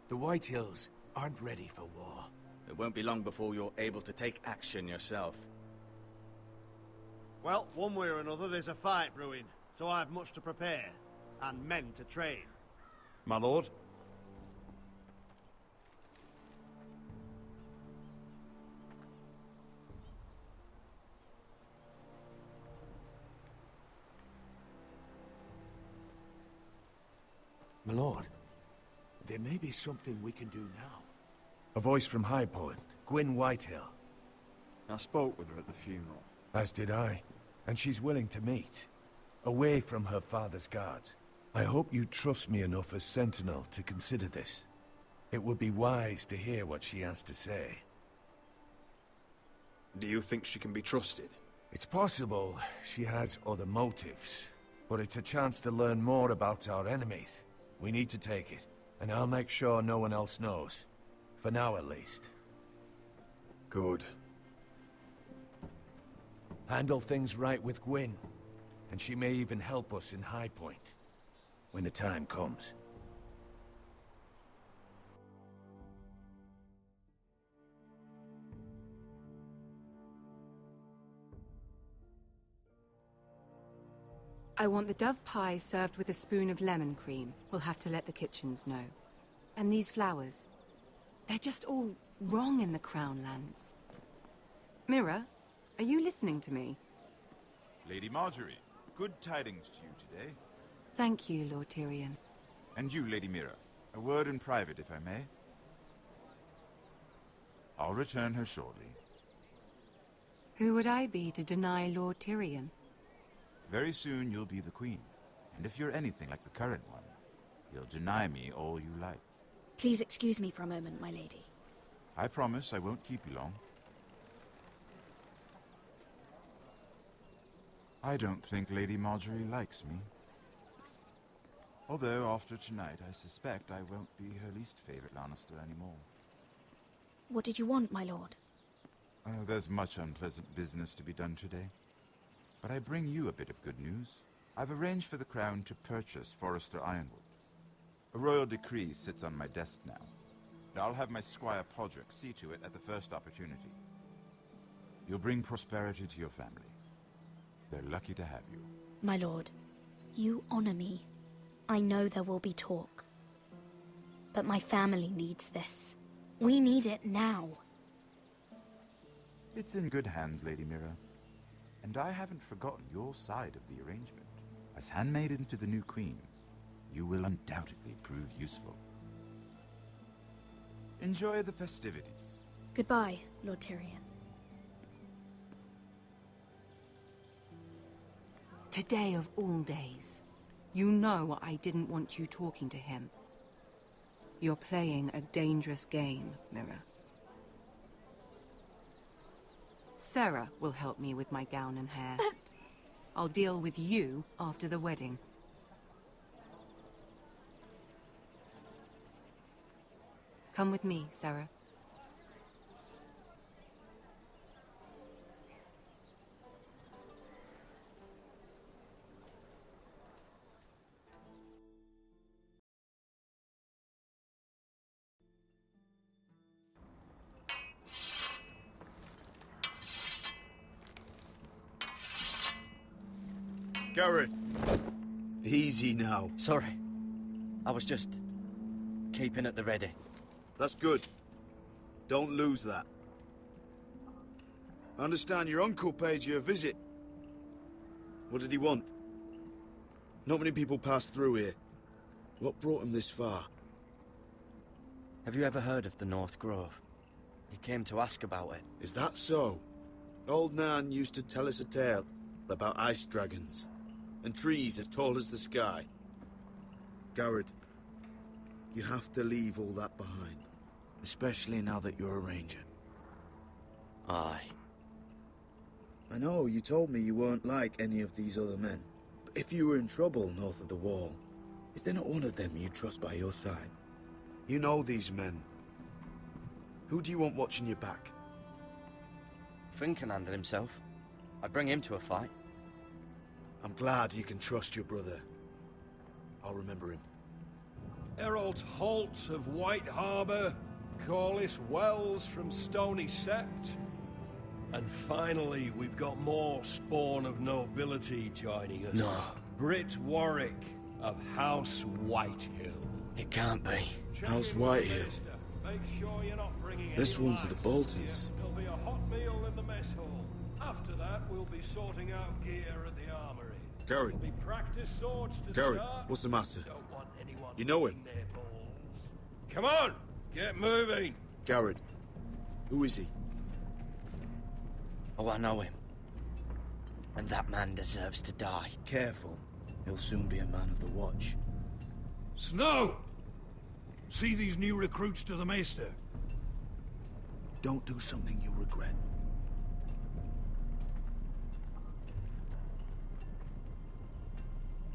Speaker 16: The Whitehills aren't ready for war.
Speaker 14: It won't be long before you're able to take action yourself.
Speaker 8: Well, one way or another, there's a fight brewing, so I've much to prepare, and men to train. My lord?
Speaker 16: My lord, there may be something we can do now. A voice from High Point, Gwyn Whitehill.
Speaker 21: I spoke with her at the funeral.
Speaker 16: As did I. And she's willing to meet. Away from her father's guards. I hope you trust me enough as Sentinel to consider this. It would be wise to hear what she has to say.
Speaker 7: Do you think she can be trusted?
Speaker 16: It's possible she has other motives. But it's a chance to learn more about our enemies. We need to take it, and I'll make sure no one else knows. For now, at least.
Speaker 7: Good.
Speaker 16: Handle things right with Gwyn, and she may even help us in High Point, when the time comes.
Speaker 22: I want the dove pie served with a spoon of lemon cream. We'll have to let the kitchens know. And these flowers. They're just all wrong in the Crown lands. Mira, are you listening to me?
Speaker 2: Lady Marjorie, good tidings to you today.
Speaker 22: Thank you, Lord Tyrion.
Speaker 2: And you, Lady Mira. A word in private, if I may. I'll return her shortly.
Speaker 22: Who would I be to deny Lord Tyrion?
Speaker 2: Very soon you'll be the queen. And if you're anything like the current one, you'll deny me all you like.
Speaker 18: Please excuse me for a moment, my lady.
Speaker 2: I promise I won't keep you long. I don't think Lady Marjorie likes me. Although, after tonight, I suspect I won't be her least favorite Lannister anymore.
Speaker 18: What did you want, my lord?
Speaker 2: There's much unpleasant business to be done today. But I bring you a bit of good news. I've arranged for the Crown to purchase Forrester Ironwood. A royal decree sits on my desk now. And I'll have my squire Podrick see to it at the first opportunity. You'll bring prosperity to your family. They're lucky to have you.
Speaker 18: My lord, you honor me. I know there will be talk. But my family needs this. We need it now.
Speaker 2: It's in good hands, Lady Mira. And I haven't forgotten your side of the arrangement. As handmaiden to the new queen, you will undoubtedly prove useful. Enjoy the festivities.
Speaker 18: Goodbye, Lord Tyrion.
Speaker 6: Today of all days. You know I didn't want you talking to him. You're playing a dangerous game, Mira. Sarah will help me with my gown and hair.
Speaker 18: But...
Speaker 6: I'll deal with you after the wedding. Come with me, Sarah.
Speaker 14: Garrett! Easy now.
Speaker 11: Sorry. I was just keeping at the ready.
Speaker 14: That's good. Don't lose that. I understand your uncle paid you a visit. What did he want? Not many people pass through here. What brought him this far?
Speaker 11: Have you ever heard of the North Grove? He came to ask about it.
Speaker 14: Is that so? Old Nan used to tell us a tale about ice dragons and trees as tall as the sky. Garrett, you have to leave all that behind. Especially now that you're a ranger.
Speaker 11: Aye.
Speaker 14: I know, you told me you weren't like any of these other men. But if you were in trouble north of the wall, is there not one of them you trust by your side? You know these men. Who do you want watching your back?
Speaker 11: Finn can handle himself. I'd bring him to a fight.
Speaker 14: I'm glad you can trust your brother. I'll remember him.
Speaker 9: Errol Holt of White Harbour, Corlys Wells from Stony Sept. And finally, we've got more spawn of nobility joining us.
Speaker 11: No.
Speaker 9: Britt Warwick of House Whitehill.
Speaker 11: It can't be.
Speaker 14: House Whitehill.
Speaker 9: Make sure you're not bringing
Speaker 14: This one's for the Boltons.
Speaker 9: There'll be a hot meal in the mess hall. After that, we'll be sorting out gear at the armory.
Speaker 14: Garrett.
Speaker 9: There'll be practice swords to
Speaker 14: Garrett,
Speaker 9: start.
Speaker 14: what's the matter?
Speaker 9: Don't want anyone
Speaker 14: You know him?
Speaker 9: licking their balls. Come on, get moving.
Speaker 14: Garrett. Who is he?
Speaker 11: Oh, I know him. And that man deserves to die.
Speaker 14: Careful. He'll soon be a man of the watch.
Speaker 9: Snow! See these new recruits to the Maester?
Speaker 14: Don't do something you'll regret.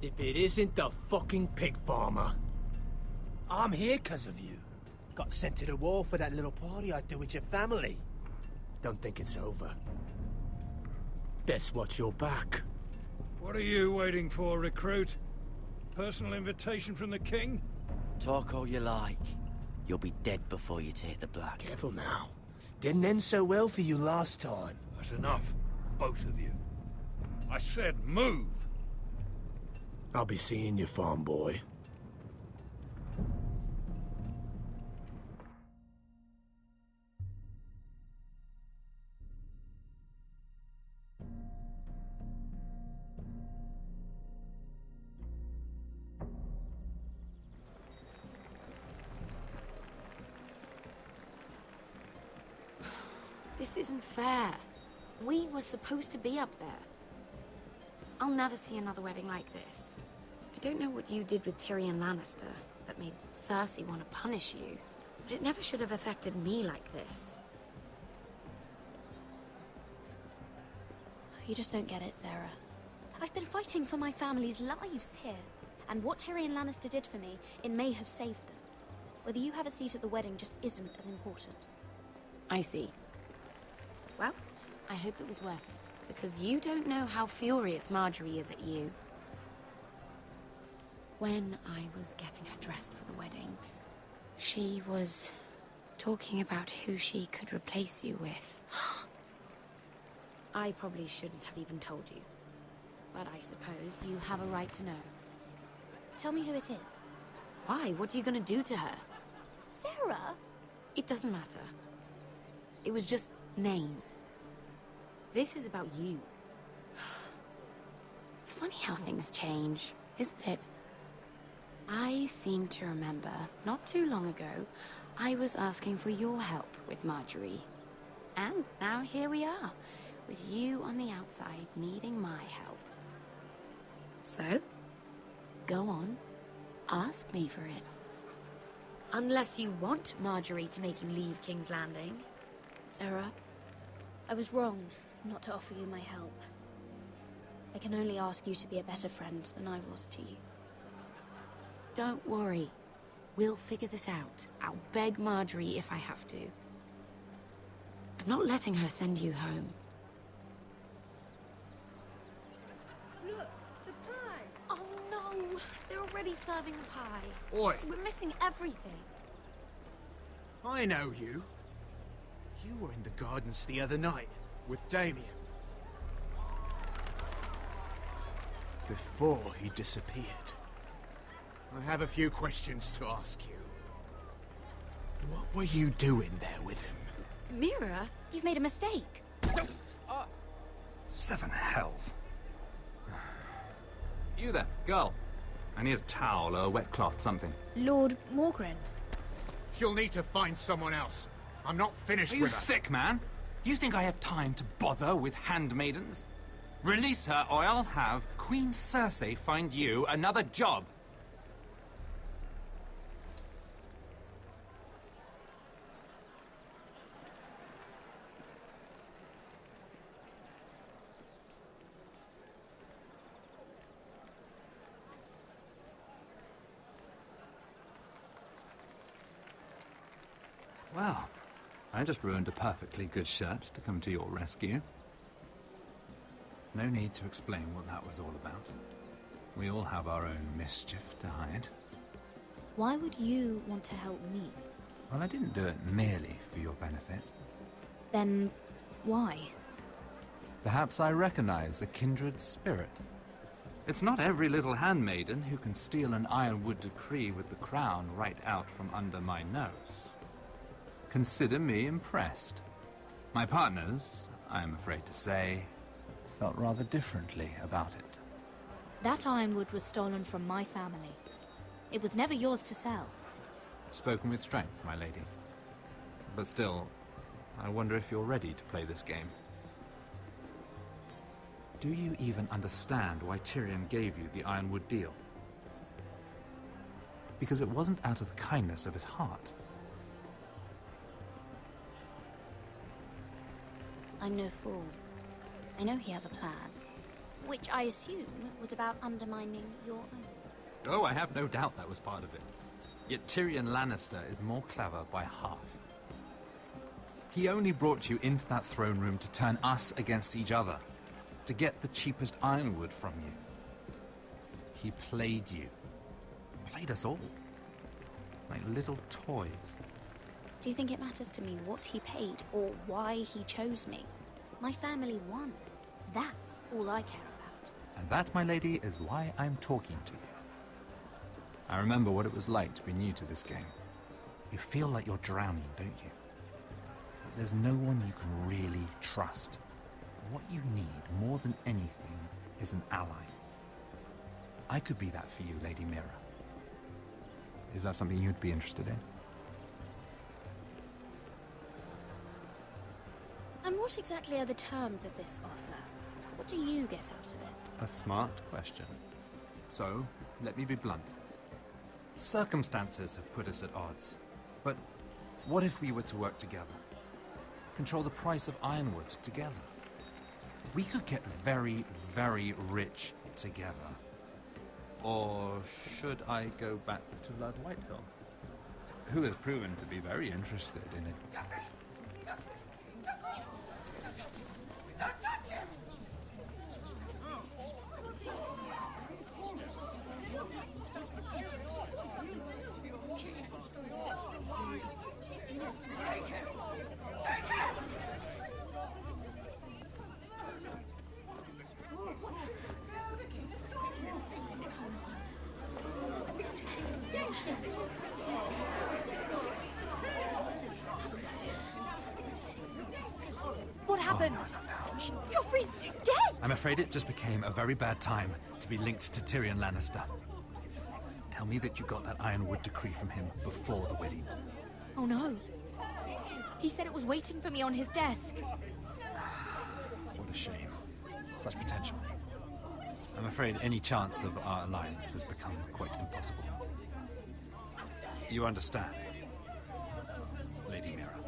Speaker 13: If it isn't the fucking pig farmer. I'm here 'cause of you. Got sent to the war for that little party I threw with your family. Don't think it's over. Best watch your back.
Speaker 9: What are you waiting for, recruit? Personal invitation from the king?
Speaker 11: Talk all you like. You'll be dead before you take the black.
Speaker 13: Careful now. Didn't end so well for you last time.
Speaker 9: That's enough, both of you. I said move!
Speaker 13: I'll be seeing you, farm boy.
Speaker 17: This isn't fair. We were supposed to be up there. I'll never see another wedding like this. I don't know what you did with Tyrion Lannister that made Cersei want to punish you, but it never should have affected me like this.
Speaker 18: You just don't get it, Sarah. I've been fighting for my family's lives here, and what Tyrion Lannister did for me, it may have saved them. Whether you have a seat at the wedding just isn't as important.
Speaker 17: I see. Well, I hope it was worth it, because you don't know how furious Marjorie is at you. When I was getting her dressed for the wedding, she was talking about who she could replace you with. I probably shouldn't have even told you, but I suppose you have a right to know.
Speaker 18: Tell me who it is.
Speaker 17: Why? What are you going to do to her?
Speaker 18: Sarah?
Speaker 17: It doesn't matter. It was just names. This is about you. It's funny how things change, isn't it? I seem to remember, not too long ago, I was asking for your help with Marjorie. And now here we are, with you on the outside needing my help. So, go on, ask me for it. Unless you want Marjorie to make you leave King's Landing.
Speaker 18: Sarah, I was wrong not to offer you my help. I can only ask you to be a better friend than I was to you.
Speaker 17: Don't worry. We'll figure this out. I'll beg Marjorie if I have to. I'm not letting her send you home.
Speaker 18: Look, the pie! Oh no! They're already serving the pie.
Speaker 3: Oi!
Speaker 18: We're missing everything.
Speaker 3: I know you. You were in the gardens the other night with Damien. Before he disappeared. I have a few questions to ask you. What were you doing there with him?
Speaker 18: Mira, you've made a mistake.
Speaker 5: Seven hells. You there, girl. I need a towel or a wet cloth, something.
Speaker 18: Lord Morgren.
Speaker 3: You'll need to find someone else. I'm not finished
Speaker 5: Are you
Speaker 3: with her.
Speaker 5: sick, man? You think I have time to bother with handmaidens? Release her, or I'll have Queen Cersei find you another job. Well, I just ruined a perfectly good shirt to come to your rescue. No need to explain what that was all about. We all have our own mischief to hide.
Speaker 18: Why would you want to help me?
Speaker 5: Well, I didn't do it merely for your benefit.
Speaker 18: Then, why?
Speaker 5: Perhaps I recognize a kindred spirit. It's not every little handmaiden who can steal an Ironwood decree with the crown right out from under my nose. Consider me impressed. My partners, I am afraid to say, felt rather differently about it.
Speaker 18: That ironwood was stolen from my family. It was never yours to sell.
Speaker 5: Spoken with strength, my lady. But still, I wonder if you're ready to play this game. Do you even understand why Tyrion gave you the Ironwood deal? Because it wasn't out of the kindness of his heart.
Speaker 18: I'm no fool. I know he has a plan, which I assume was about undermining your own.
Speaker 5: Oh, I have no doubt that was part of it. Yet Tyrion Lannister is more clever by half. He only brought you into that throne room to turn us against each other, to get the cheapest ironwood from you. He played you. Played us all. Like little toys.
Speaker 18: Do you think it matters to me what he paid or why he chose me? My family won. That's all I care about.
Speaker 5: And that, my lady, is why I'm talking to you. I remember what it was like to be new to this game. You feel like you're drowning, don't you? But there's no one you can really trust. What you need, more than anything, is an ally. I could be that for you, Lady Mira. Is that something you'd be interested in?
Speaker 18: And what exactly are the terms of this offer? What do you get out of it?
Speaker 5: A smart question. So, let me be blunt. Circumstances have put us at odds. But what if we were to work together? Control the price of Ironwood together? We could get very, very rich together. Or should I go back to Lord Whitehill, who has proven to be very interested in it?
Speaker 18: What happened? Joffrey's dead!
Speaker 5: I'm afraid it just became a very bad time to be linked to Tyrion Lannister. Tell me that you got that Ironwood decree from him before the wedding.
Speaker 18: Oh no. He said it was waiting for me on his desk.
Speaker 5: What a shame. Such potential. I'm afraid any chance of our alliance has become quite impossible. You understand, Lady Mira?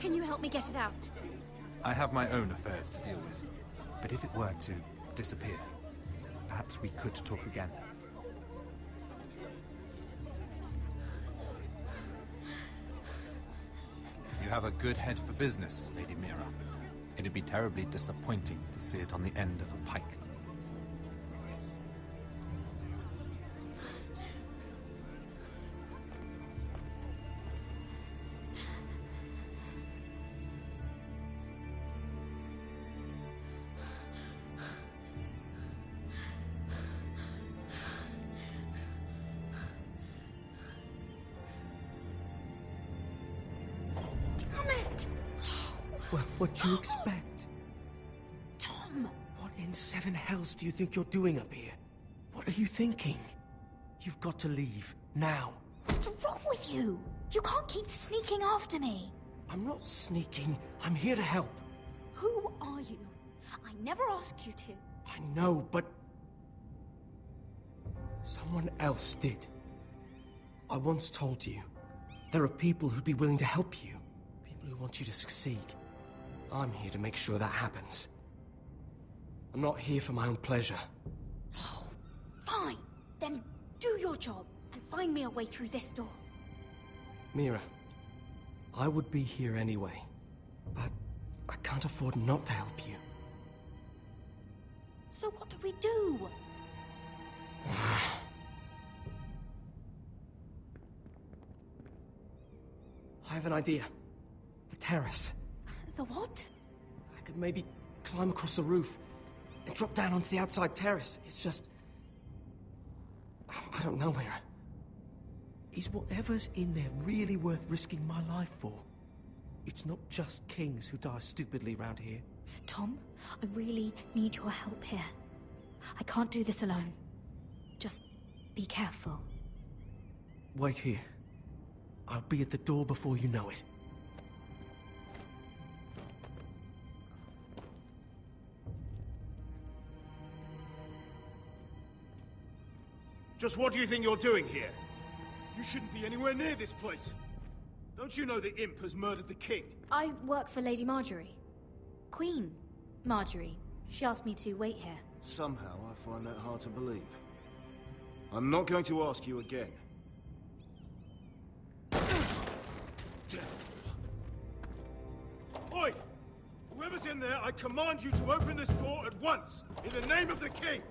Speaker 18: Can you help me get it out?
Speaker 5: I have my own affairs to deal with. But if it were to disappear, perhaps we could talk again. You have a good head for business, Lady Mira. It'd be terribly disappointing to see it on the end of a pike.
Speaker 12: Well, what do you expect?
Speaker 18: Tom!
Speaker 12: What in seven hells do you think you're doing up here? What are you thinking? You've got to leave, now.
Speaker 18: What's wrong with you? You can't keep sneaking after me.
Speaker 12: I'm not sneaking. I'm here to help.
Speaker 18: Who are you? I never asked you to.
Speaker 12: I know, but... someone else did. I once told you, there are people who'd be willing to help you. People who want you to succeed. I'm here to make sure that happens. I'm not here for my own pleasure.
Speaker 18: Oh, fine. Then do your job and find me a way through this door.
Speaker 12: Mira, I would be here anyway, but I can't afford not to help you.
Speaker 18: So what do we do?
Speaker 12: I have an idea. The terrace.
Speaker 18: The what?
Speaker 12: I could maybe climb across the roof and drop down onto the outside terrace. It's just... I don't know, Mira. Is whatever's in there really worth risking my life for? It's not just kings who die stupidly around here.
Speaker 18: Tom, I really need your help here. I can't do this alone. Just be careful.
Speaker 12: Wait here. I'll be at the door before you know it.
Speaker 21: Just what do you think you're doing here? You shouldn't be anywhere near this place. Don't you know the imp has murdered the king?
Speaker 18: I work for Lady Marjorie. Queen Marjorie. She asked me to wait here.
Speaker 21: Somehow I find that hard to believe. I'm not going to ask you again. Oi! Whoever's in there, I command you to open this door at once, in the name of the king!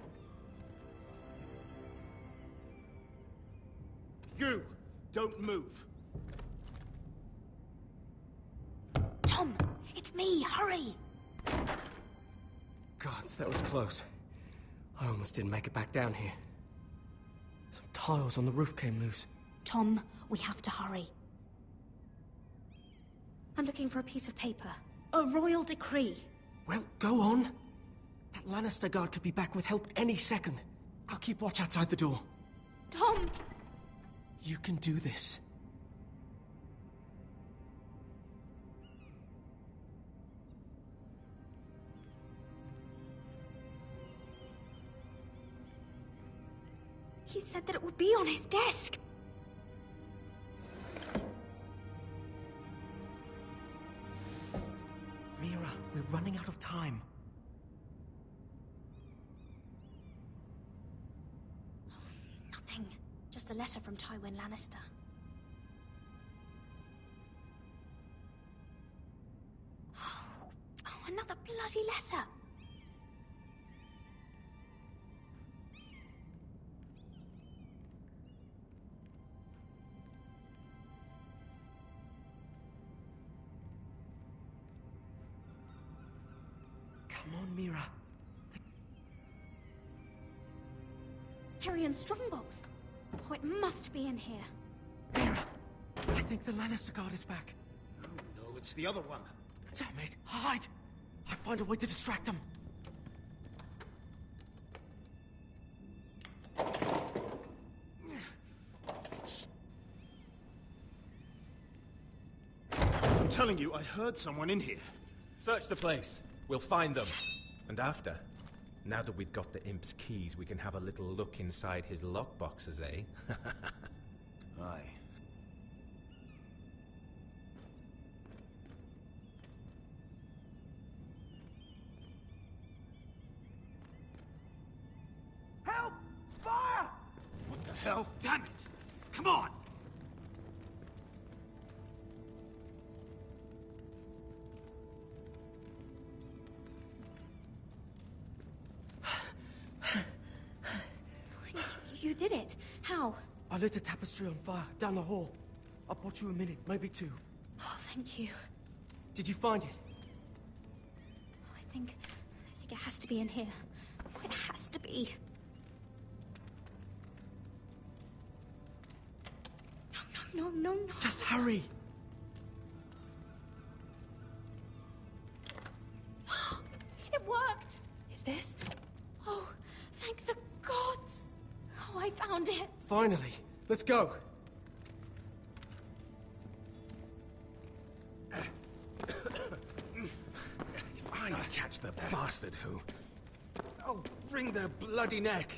Speaker 21: You, don't move.
Speaker 18: Tom, it's me, hurry!
Speaker 12: Gods, that was close. I almost didn't make it back down here. Some tiles on the roof came loose.
Speaker 18: Tom, we have to hurry. I'm looking for a piece of paper. A royal decree.
Speaker 12: Well, go on. That Lannister guard could be back with help any second. I'll keep watch outside the door.
Speaker 18: Tom!
Speaker 12: You can do this.
Speaker 18: said that it would be on his desk.
Speaker 12: Mira, we're running out of time.
Speaker 18: Nothing. Just a letter from Tywin Lannister. Oh, another bloody letter.
Speaker 12: Come on, Mira.
Speaker 18: Tyrion Strongbox. Oh, it must be in here.
Speaker 12: I think the Lannister guard is back.
Speaker 8: No, it's the other one.
Speaker 12: Damn it! Hide! I'll find a way to distract them.
Speaker 8: I'm telling you, I heard someone in here.
Speaker 10: Search the place. We'll find them. And after, now that we've got the imp's keys, we can have a little look inside his lockboxes, eh?
Speaker 2: Aye.
Speaker 8: Help! Fire! What the hell? Damn it! Come on!
Speaker 18: You did it. How?
Speaker 12: I lit a tapestry on fire down the hall. I bought you a minute, maybe two.
Speaker 18: Oh, thank you.
Speaker 12: Did you find it?
Speaker 18: I think it has to be in here. It has to be. No.
Speaker 12: Just hurry.
Speaker 18: It worked. Is this? Oh, thank the gods. Oh, I found it.
Speaker 12: Finally. Let's go.
Speaker 10: If I catch the bastard who... I'll wring their bloody neck.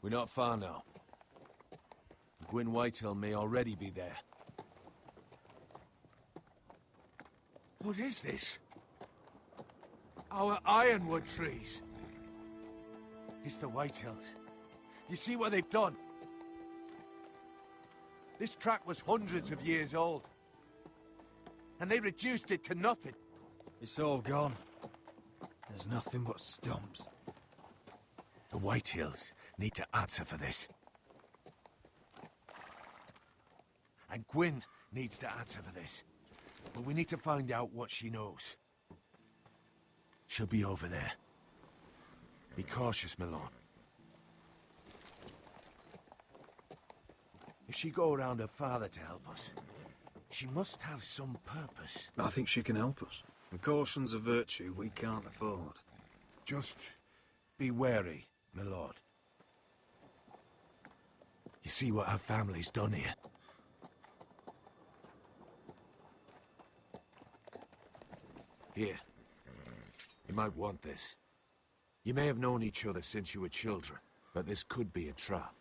Speaker 16: We're not far now. Gwyn Whitehill may already be there. What is this? Our ironwood trees. It's the Whitehills. You see what they've done? This track was hundreds of years old. And they reduced it to nothing.
Speaker 14: It's all gone. There's nothing but stumps.
Speaker 16: The Whitehills need to answer for this. And Gwyn needs to answer for this. But we need to find out what she knows. She'll be over there. Be cautious, my lord. If she go around her father to help us, she must have some purpose.
Speaker 14: I think she can help us. And caution's a virtue we can't afford.
Speaker 16: Just be wary, my lord. You see what our family's done here? Here. You might want this. You may have known each other since you were children, but this could be a trap.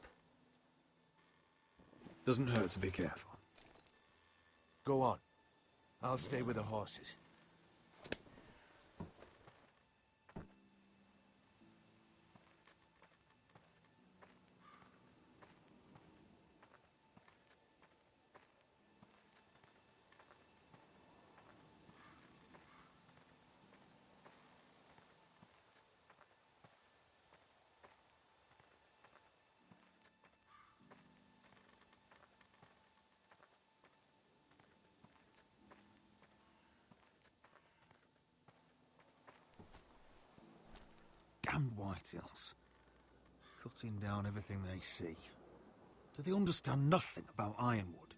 Speaker 14: Doesn't hurt to be careful.
Speaker 16: Go on. I'll stay with the horses.
Speaker 14: Damned Whitehills. Cutting down everything they see. Do they understand nothing about Ironwood?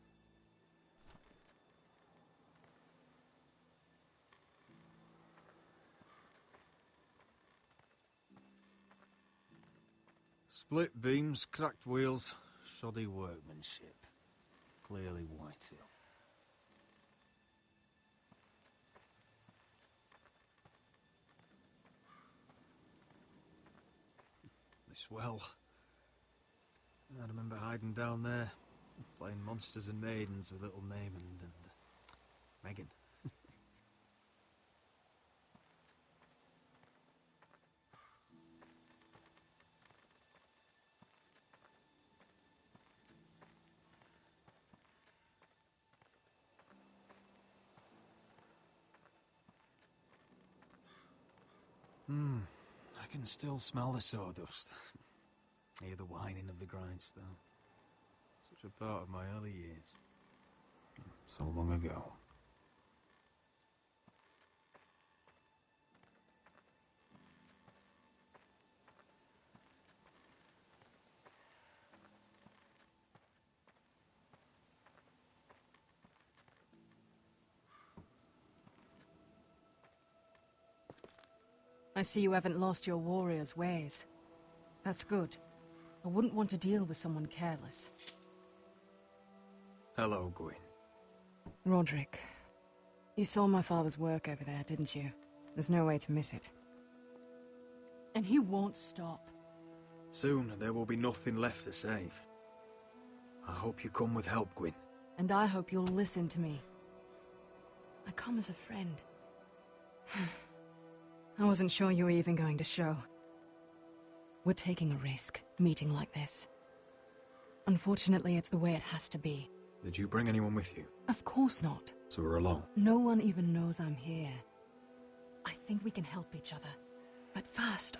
Speaker 14: Split beams, cracked wheels, shoddy workmanship.
Speaker 15: Whitetail.
Speaker 19: This well. I remember hiding down there, playing monsters and maidens with little Naaman and Megan. I can still smell the sawdust. Hear the whining of the grindstone. Such a part of my early years. So long ago.
Speaker 23: I see you haven't lost your warrior's ways. That's good. I wouldn't want to deal with someone careless.
Speaker 19: Hello, Gwyn.
Speaker 23: Roderick, you saw my father's work over there, didn't you? There's no way to miss it. And he won't stop.
Speaker 19: Soon there will be nothing left to save. I hope you come with help, Gwyn.
Speaker 23: And I hope you'll listen to me. I come as a friend. I wasn't sure you were even going to show. We're taking a risk, meeting like this. Unfortunately, it's the way it has to be.
Speaker 19: Did you bring anyone with you?
Speaker 23: Of course not.
Speaker 19: So we're alone?
Speaker 23: No one even knows I'm here. I think we can help each other. But first,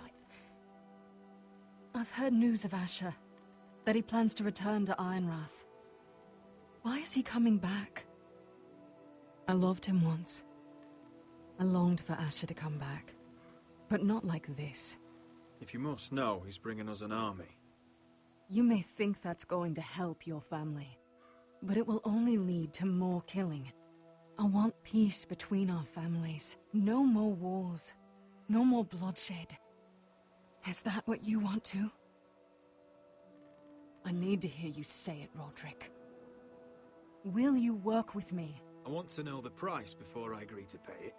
Speaker 23: I've heard news of Asher. That he plans to return to Ironrath. Why is he coming back? I loved him once. I longed for Asher to come back. But not like this.
Speaker 19: If you must know, he's bringing us an army.
Speaker 23: You may think that's going to help your family. But it will only lead to more killing. I want peace between our families. No more wars. No more bloodshed. Is that what you want too? I need to hear you say it, Roderick. Will you work with me?
Speaker 19: I want to know the price before I agree to pay it.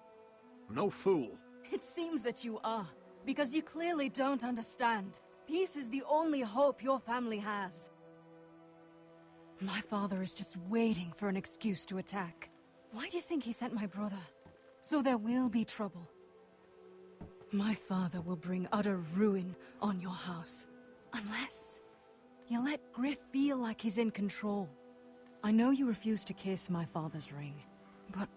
Speaker 19: I'm no fool.
Speaker 23: It seems that you are, because you clearly don't understand. Peace is the only hope your family has. My father is just waiting for an excuse to attack. Why do you think he sent my brother? So there will be trouble. My father will bring utter ruin on your house. Unless you let Griff feel like he's in control. I know you refuse to kiss my father's ring, but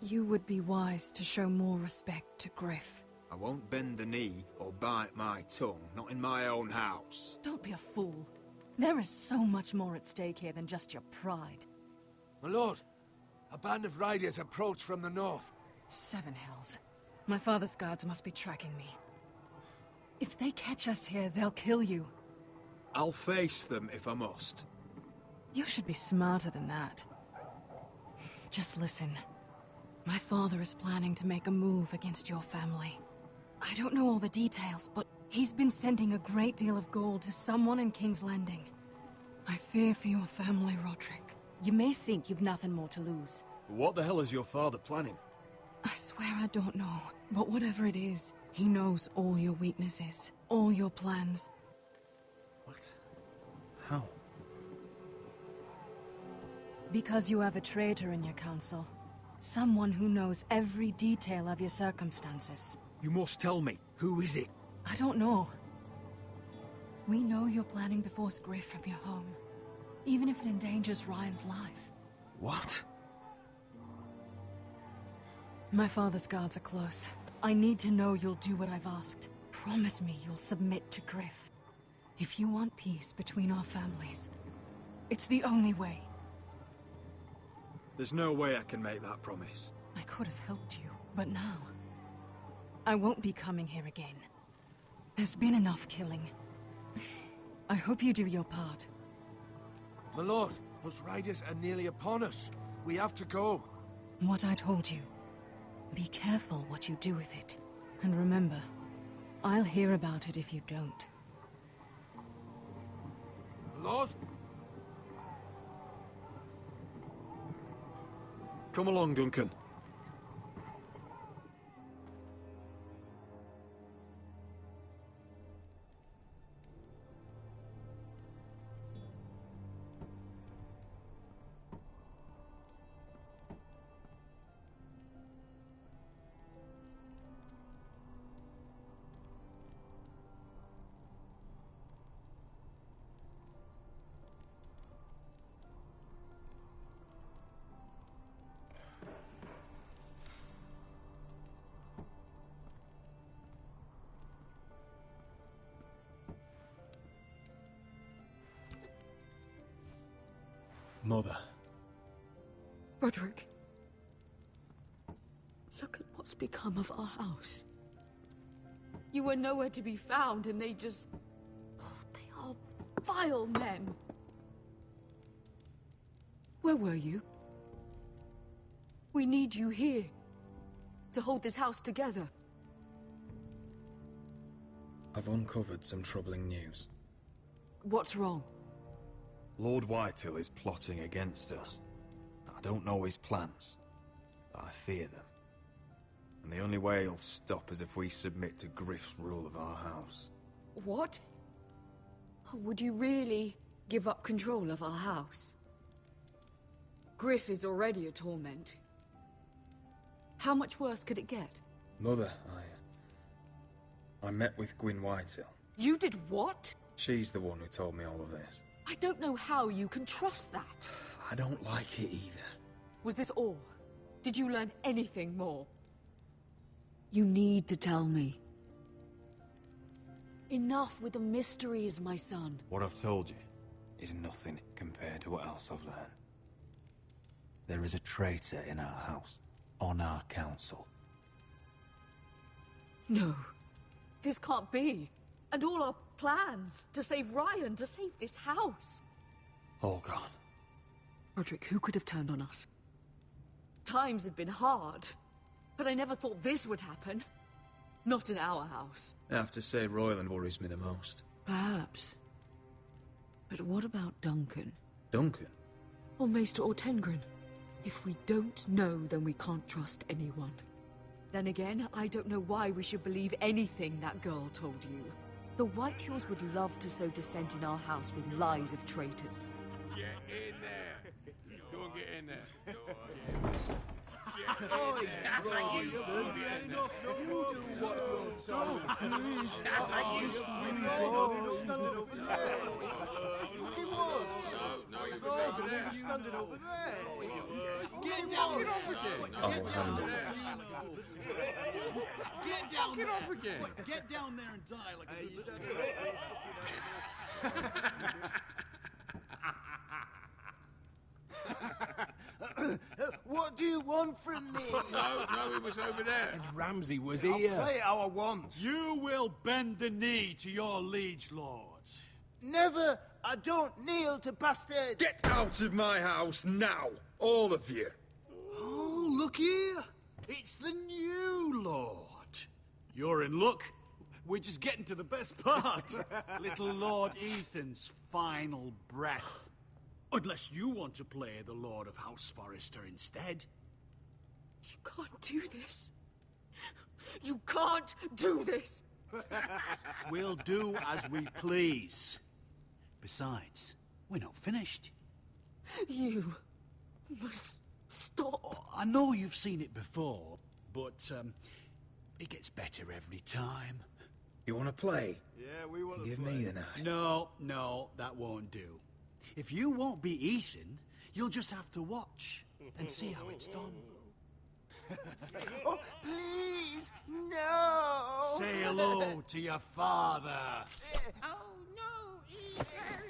Speaker 23: you would be wise to show more respect to Griff.
Speaker 19: I won't bend the knee or bite my tongue, not in my own house.
Speaker 23: Don't be a fool. There is so much more at stake here than just your pride.
Speaker 16: My lord, a band of riders approach from the north.
Speaker 23: 7 hells. My father's guards must be tracking me. If they catch us here, they'll kill you.
Speaker 19: I'll face them if I must.
Speaker 23: You should be smarter than that. Just listen. My father is planning to make a move against your family. I don't know all the details, but he's been sending a great deal of gold to someone in King's Landing. I fear for your family, Roderick. You may think you've nothing more to lose.
Speaker 19: What the hell is your father planning?
Speaker 23: I swear I don't know, but whatever it is, he knows all your weaknesses, all your plans.
Speaker 19: What? How?
Speaker 23: Because you have a traitor in your council. Someone who knows every detail of your circumstances.
Speaker 19: You must tell me. Who is it?
Speaker 23: I don't know. We know you're planning to force Griff from your home, even if it endangers Ryan's life.
Speaker 19: What?
Speaker 23: My father's guards are close. I need to know you'll do what I've asked. Promise me you'll submit to Griff. If you want peace between our families, it's the only way.
Speaker 19: There's no way I can make that promise.
Speaker 23: I could have helped you, but now, I won't be coming here again. There's been enough killing. I hope you do your part.
Speaker 16: My lord, those riders are nearly upon us. We have to go.
Speaker 23: What I told you. Be careful what you do with it. And remember, I'll hear about it if you don't.
Speaker 16: My lord?
Speaker 21: Come along, Duncan.
Speaker 19: Mother.
Speaker 1: Roderick. Look at what's become of our house. You were nowhere to be found, and they just... Oh, they are vile men. Where were you? We need you here. To hold this house together.
Speaker 19: I've uncovered some troubling news.
Speaker 1: What's wrong?
Speaker 19: Lord Whitehill is plotting against us. I don't know his plans, but I fear them. And the only way he'll stop is if we submit to Griff's rule of our house.
Speaker 1: What? Would you really give up control of our house? Griff is already a torment. How much worse could it get?
Speaker 19: Mother, I met with Gwyn Whitehill.
Speaker 1: You did what?
Speaker 19: She's the one who told me all of this.
Speaker 1: I don't know how you can trust that.
Speaker 19: I don't like it either.
Speaker 1: Was this all? Did you learn anything more? You need to tell me. Enough with the mysteries, my son.
Speaker 19: What I've told you is nothing compared to what else I've learned. There is a traitor in our house, on our council.
Speaker 1: No. This can't be. And all our plans to save Ryan, to save this house.
Speaker 19: All gone.
Speaker 1: Roderick, who could have turned on us? Times have been hard, but I never thought this would happen. Not in our house.
Speaker 19: I have to say, Royland worries me the most.
Speaker 1: Perhaps. But what about Duncan?
Speaker 19: Duncan?
Speaker 1: Or Maester Ortengren? If we don't know, then we can't trust anyone. Then again, I don't know why we should believe anything that girl told you. The Whitehills would love to sow dissent in our house with lies of traitors.
Speaker 21: Get in there! Go and get in there.
Speaker 8: Oh, it's right. You do what you're told. Please, I just really standing over there. He was. No, he was standing over there. Get down. Get off again.
Speaker 19: I'll handle it.
Speaker 8: Get down. Get off again. Get down there and die like a What do you want from me?
Speaker 21: No, he was over there.
Speaker 16: And Ramsay was
Speaker 8: I'll
Speaker 16: here.
Speaker 8: play how I want. You will bend the knee to your liege lord.
Speaker 4: Never! I don't kneel to bastards!
Speaker 19: Get out of my house now! All of you!
Speaker 8: Oh, look here! It's the new lord. You're in luck. We're just getting to the best part. Little Lord Ethan's final breath. Unless you want to play the Lord of House Forrester instead.
Speaker 1: You can't do this. You can't do this!
Speaker 8: We'll do as we please. Besides, we're not finished.
Speaker 1: You must stop.
Speaker 8: Oh, I know you've seen it before, but it gets better every time.
Speaker 19: You want to play?
Speaker 8: Yeah, we want
Speaker 19: to Give me the knife.
Speaker 8: No, that won't do. If you won't be Ethan, you'll just have to watch and see how it's done.
Speaker 4: Oh, please, no!
Speaker 8: Say hello to your father.
Speaker 4: Oh, no, Ethan!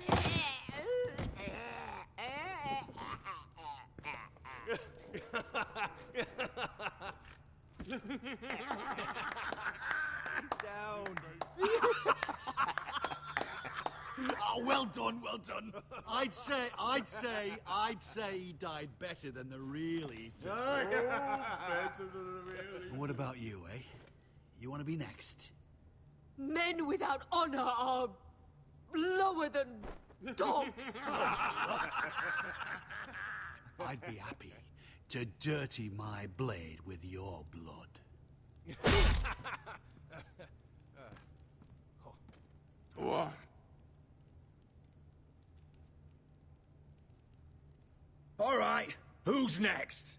Speaker 8: Down. Oh, well done, well done. I'd say he died better than the real Ethan.
Speaker 21: Better than the real Ethan.
Speaker 8: What about you, eh? You want to be next?
Speaker 1: Men without honor are lower than dogs.
Speaker 8: I'd be happy to dirty my blade with your blood.
Speaker 21: What?
Speaker 16: All right, who's next?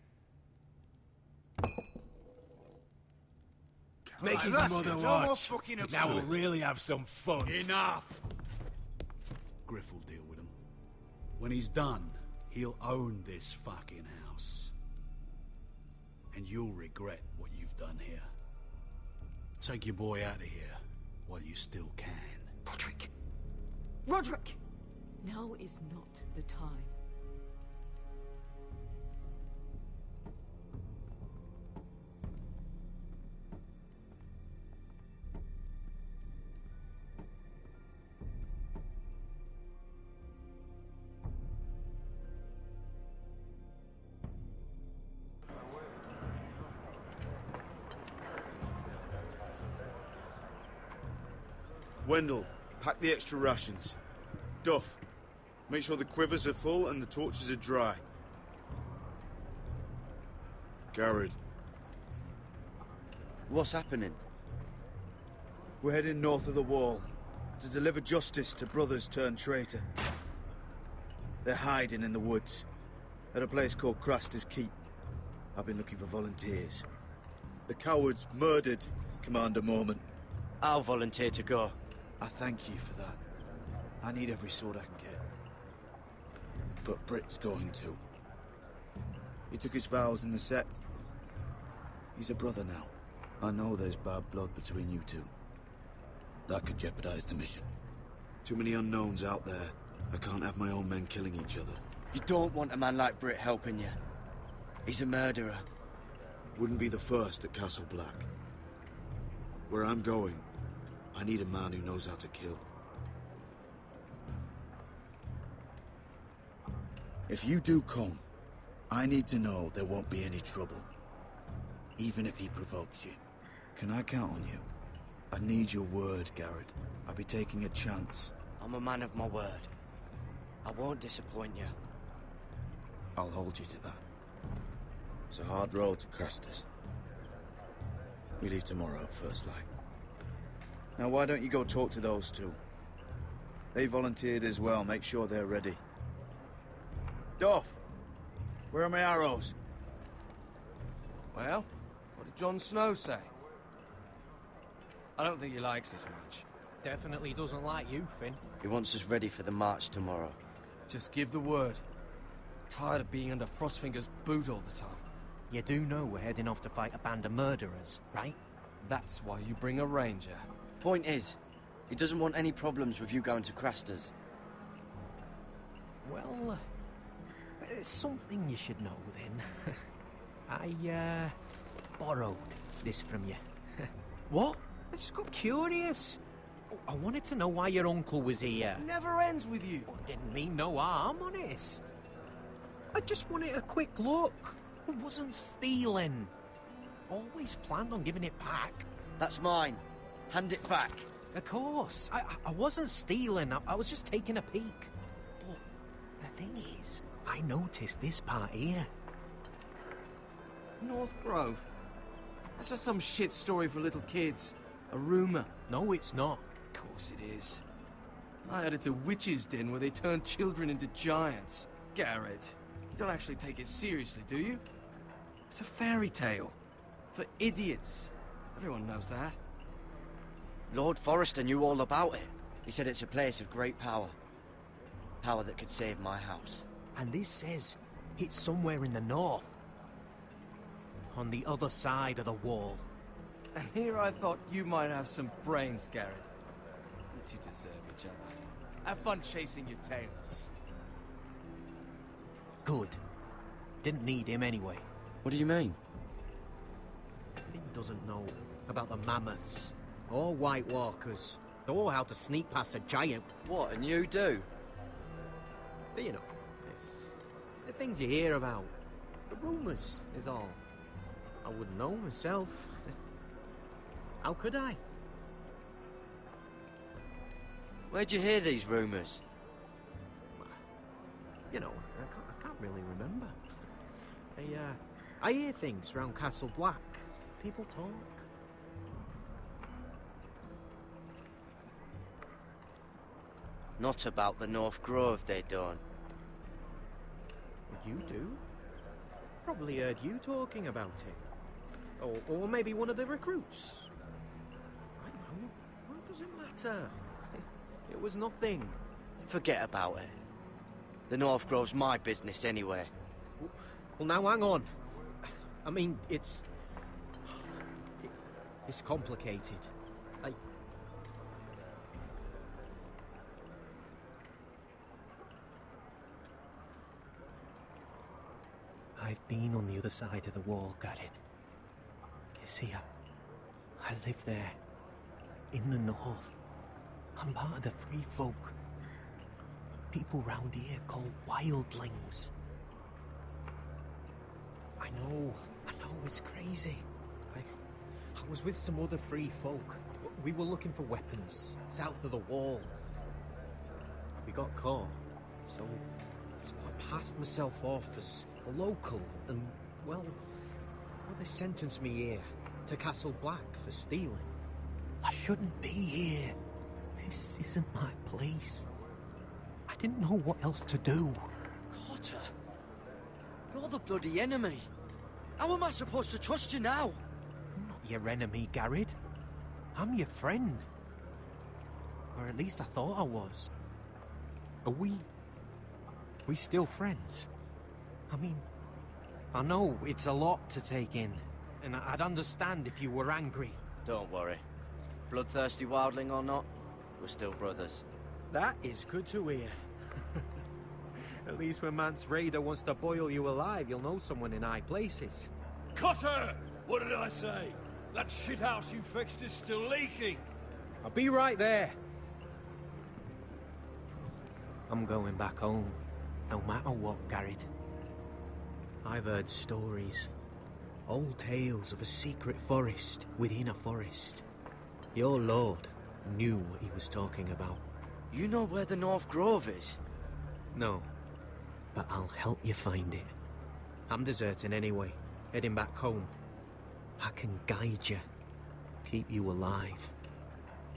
Speaker 16: Make his mother watch. Now we'll really have some fun.
Speaker 8: Enough! Griff will deal with him. When he's done, he'll own this fucking house. And you'll regret what you've done here. Take your boy out of here while you still can.
Speaker 1: Roderick! Roderick! Now is not the time.
Speaker 14: Wendell, pack the extra rations. Duff, make sure the quivers are full and the torches are dry. Garrett.
Speaker 11: What's happening?
Speaker 14: We're heading north of the wall to deliver justice to brothers turned traitor. They're hiding in the woods at a place called Craster's Keep. I've been looking for volunteers. The cowards murdered Commander Mormont.
Speaker 11: I'll volunteer to go.
Speaker 14: I thank you for that. I need every sword I can get. But Britt's going too. He took his vows in the sect. He's a brother now. I know there's bad blood between you two. That could jeopardize the mission. Too many unknowns out there. I can't have my own men killing each other.
Speaker 11: You don't want a man like Britt helping you. He's a murderer.
Speaker 14: Wouldn't be the first at Castle Black. Where I'm going, I need a man who knows how to kill. If you do come, I need to know there won't be any trouble. Even if he provokes you. Can I count on you? I need your word, Garrett. I'll be taking a chance.
Speaker 11: I'm a man of my word. I won't disappoint you.
Speaker 14: I'll hold you to that. It's a hard road to Craster's. We leave tomorrow at first light. Now why don't you go talk to those two? They volunteered as well. Make sure they're ready. Duff! Where are my arrows?
Speaker 12: Well, what did Jon Snow say? I don't think he likes us much.
Speaker 13: Definitely doesn't like you, Finn.
Speaker 11: He wants us ready for the march tomorrow.
Speaker 12: Just give the word. Tired of being under Frostfinger's boot all the time.
Speaker 13: You do know we're heading off to fight a band of murderers, right?
Speaker 12: That's why you bring a ranger.
Speaker 11: Point is, he doesn't want any problems with you going to Craster's.
Speaker 13: Well, there's something you should know then. I, borrowed this from you. What? I just got curious. I wanted to know why your uncle was here.
Speaker 12: Never ends with you.
Speaker 13: Well, didn't mean no harm, honest. I just wanted a quick look. I wasn't stealing. Always planned on giving it back.
Speaker 11: That's mine. Hand it back.
Speaker 13: Of course. I wasn't stealing. I was just taking a peek. But the thing is, I noticed this part here.
Speaker 12: North Grove? That's just some shit story for little kids. A rumor.
Speaker 13: No, it's not.
Speaker 12: Of course it is. I heard it's a witch's den where they turn children into giants. Garrett, you don't actually take it seriously, do you? It's a fairy tale. For idiots. Everyone knows that.
Speaker 11: Lord Forrester knew all about it. He said it's a place of great power. Power that could save my house.
Speaker 13: And this says it's somewhere in the north. On the other side of the wall.
Speaker 12: And here I thought you might have some brains, Garrett. You two deserve each other. Have fun chasing your tails.
Speaker 13: Good. Didn't need him anyway.
Speaker 11: What do you mean?
Speaker 13: Finn doesn't know about the mammoths or White Walkers or how to sneak past a giant.
Speaker 11: What, and you do?
Speaker 13: But you know, it's the things you hear about. The rumours is all. I wouldn't know myself. How could I?
Speaker 11: Where'd you hear these rumours?
Speaker 13: You know, I can't really remember.
Speaker 7: I hear things round Castle Black. People talk.
Speaker 11: Not about the North Grove, they don't.
Speaker 7: You do? Probably heard you talking about it. Or maybe one of the recruits. I don't know. Well, it doesn't matter. It was nothing.
Speaker 11: Forget about it. The North Grove's my business anyway.
Speaker 7: Well, now hang on. I mean, it's complicated. I've been on the other side of the wall, Garrett. You see, I live there, in the north. I'm part of the free folk. People round here call wildlings. I know, it's crazy. I was with some other free folk. We were looking for weapons, south of the wall. We got caught, so I passed myself off as a local, and, well, they sentenced me here, to Castle Black, for stealing. I shouldn't be here. This isn't my place. I didn't know what else to do.
Speaker 11: Cotter, you're the bloody enemy. How am I supposed to trust you now?
Speaker 7: I'm not your enemy, Garrett. I'm your friend. Or at least I thought I was. Are we still friends? I mean, I know it's a lot to take in, and I'd understand if you were angry.
Speaker 11: Don't worry. Bloodthirsty wildling or not, we're still brothers.
Speaker 7: That is good to hear. At least when Mance Raider wants to boil you alive, you'll know someone in high places.
Speaker 9: Cotter! What did I say? That shithouse you fixed is still leaking.
Speaker 7: I'll be right there. I'm going back home, no matter what, Garrett. I've heard stories. Old tales of a secret forest within a forest. Your lord knew what he was talking about.
Speaker 11: You know where the North Grove is?
Speaker 7: No, but I'll help you find it. I'm deserting anyway, heading back home. I can guide you, keep you alive.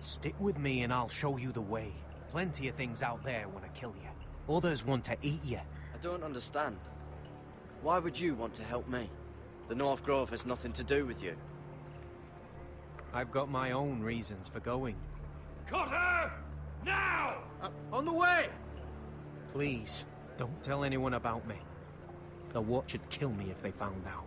Speaker 7: Stick with me and I'll show you the way. Plenty of things out there want to kill you. Others want to eat you.
Speaker 11: I don't understand. Why would you want to help me? The North Grove has nothing to do with you.
Speaker 7: I've got my own reasons for going.
Speaker 9: Cotter! Now!
Speaker 7: On the way! Please, don't tell anyone about me. The Watch would kill me if they found out.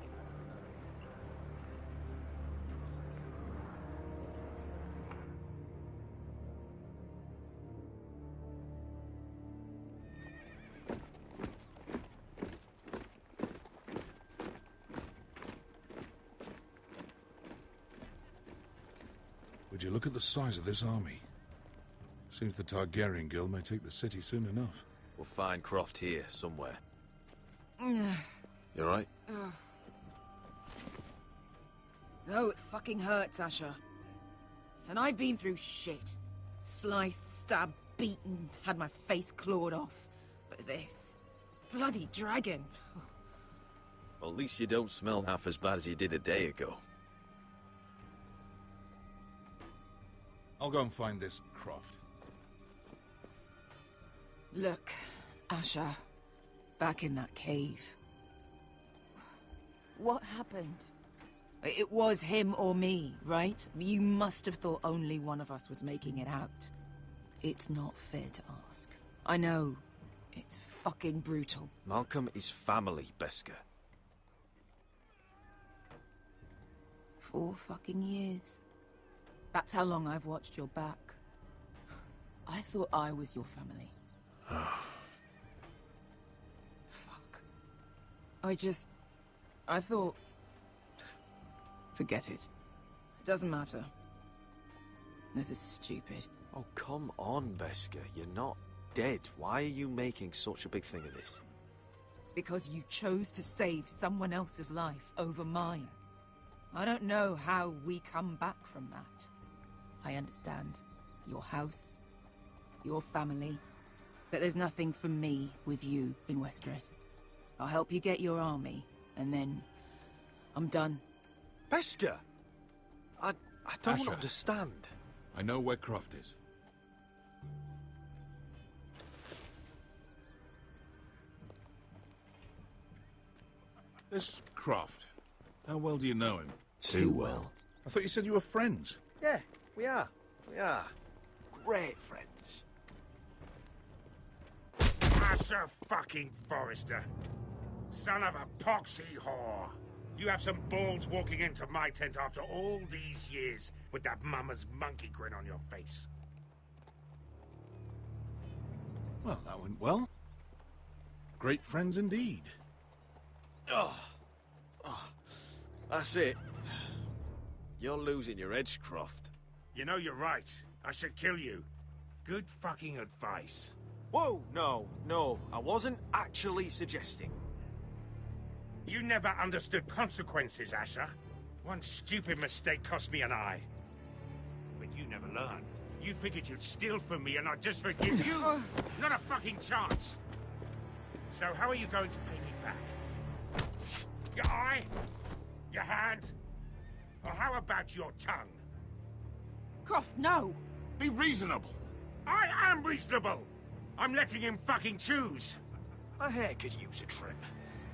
Speaker 15: Would you look at the size of this army? Seems the Targaryen Guild may take the city soon enough.
Speaker 19: We'll find Croft here, somewhere. You alright?
Speaker 6: No, it fucking hurts, Asher. And I've been through shit. Sliced, stabbed, beaten, had my face clawed off. But this... bloody dragon.
Speaker 19: Well, at least you don't smell half as bad as you did a day ago.
Speaker 15: I'll go and find this Croft.
Speaker 6: Look, Asher. Back in that cave. What happened? It was him or me, right? You must have thought only one of us was making it out. It's not fair to ask. I know. It's fucking brutal.
Speaker 19: Malcolm is family, Beskha.
Speaker 6: 4 fucking years. That's how long I've watched your back. I thought I was your family. Fuck. I thought... Forget it. It doesn't matter. This is stupid.
Speaker 19: Oh, come on, Beskha. You're not dead. Why are you making such a big thing of this?
Speaker 6: Because you chose to save someone else's life over mine. I don't know how we come back from that. I understand. Your house, your family, but there's nothing for me with you in Westeros. I'll help you get your army, and then I'm done.
Speaker 17: Beskha! I don't
Speaker 15: Asher.
Speaker 17: understand.
Speaker 15: I know where Croft is. This Croft, how well do you know him?
Speaker 17: Too well.
Speaker 15: I thought you said you were friends.
Speaker 17: Yeah, we are. We are. Great friends.
Speaker 20: Asher fucking Forrester. Son of a poxy whore. You have some balls walking into my tent after all these years with that mama's monkey grin on your face.
Speaker 15: Well, that went well. Great friends indeed.
Speaker 17: Oh. That's it. You're losing your edge, Croft.
Speaker 20: You know you're right. I should kill you. Good fucking advice.
Speaker 17: Whoa, no, I wasn't actually suggesting.
Speaker 20: You never understood consequences, Asher. One stupid mistake cost me an eye. But you never learn. You figured you'd steal from me and I'd just forgive you? Not a fucking chance. So how are you going to pay me back? Your eye? Your hand? Or how about your tongue?
Speaker 6: Croft, no!
Speaker 20: Be reasonable. I am reasonable! I'm letting him fucking choose.
Speaker 17: My hair could use a trim.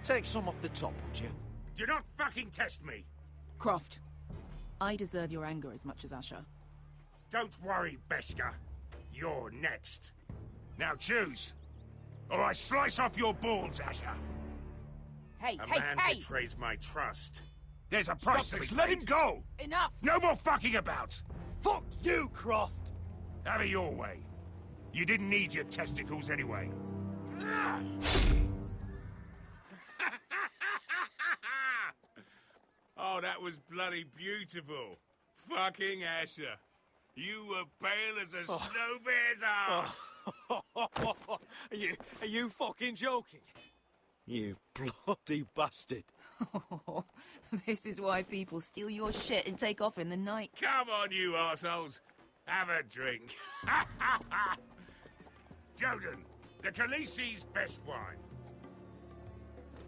Speaker 17: Take some off the top, would you?
Speaker 20: Do not fucking test me!
Speaker 6: Croft, I deserve your anger as much as Asher.
Speaker 20: Don't worry, Beskha. You're next. Now choose. Or I slice off your balls, Asher.
Speaker 6: Hey,
Speaker 20: A man betrays my trust. There's a price Stop to this. be Let paid. him go!
Speaker 6: Enough!
Speaker 20: No more fucking about!
Speaker 17: Fuck you, Croft!
Speaker 20: Have it your way. You didn't need your testicles anyway. Oh, that was bloody beautiful. Fucking Asher. You were pale as a snow bear's ass.
Speaker 17: Are you fucking joking? You bloody bastard.
Speaker 6: This is why people steal your shit and take off in the night.
Speaker 20: Come on, you assholes. Have a drink. Joden, the Khaleesi's best wine.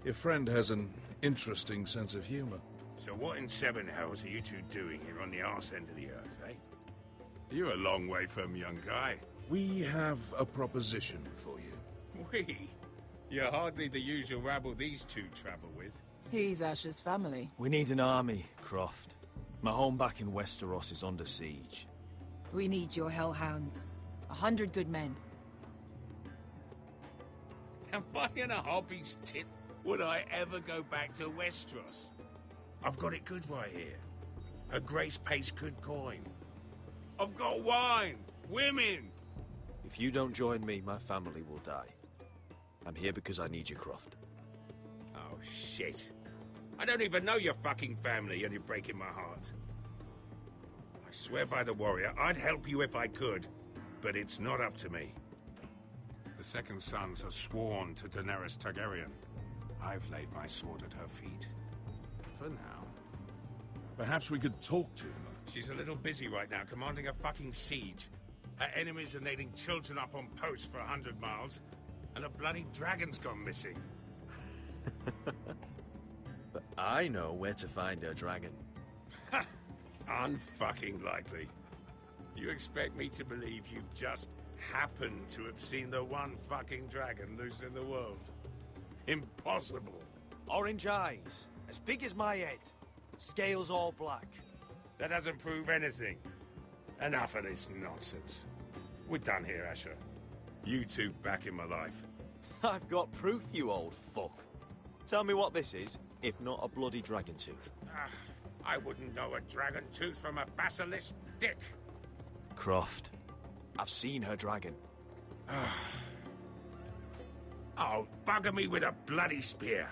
Speaker 15: Your friend has an interesting sense of humor.
Speaker 20: So what in seven hells are you two doing here on the arse end of the earth, eh? You're a long way from, young guy.
Speaker 15: We have a proposition for you.
Speaker 20: We? You're hardly the usual rabble these two travel with.
Speaker 6: He's Asher's family.
Speaker 17: We need an army, Croft. My home back in Westeros is under siege.
Speaker 6: We need your hellhounds. 100 good men.
Speaker 20: Am I in a hobby's tit? Would I ever go back to Westeros? I've got it good right here. Her Grace pays good coin. I've got wine, women.
Speaker 17: If you don't join me, my family will die. I'm here because I need you, Croft.
Speaker 20: Oh, shit. I don't even know your fucking family and you're breaking my heart. I swear by the warrior, I'd help you if I could, but it's not up to me. The Second Sons are sworn to Daenerys Targaryen. I've laid my sword at her feet. For now.
Speaker 15: Perhaps we could talk to her.
Speaker 20: She's a little busy right now, commanding a fucking siege. Her enemies are nailing children up on posts for 100 miles, and a bloody dragon's gone missing.
Speaker 17: But I know where to find her dragon.
Speaker 20: Ha! Unfucking likely. You expect me to believe you've just happened to have seen the one fucking dragon loose in the world? Impossible.
Speaker 17: Orange eyes, as big as my head. Scales all black.
Speaker 20: That doesn't prove anything. Enough of this nonsense. We're done here, Asher. You two back in my life.
Speaker 17: I've got proof, you old fuck. Tell me what this is, if not a bloody dragon tooth.
Speaker 20: I wouldn't know a dragon tooth from a basilisk dick.
Speaker 17: Croft, I've seen her dragon.
Speaker 20: Oh, bugger me with a bloody spear.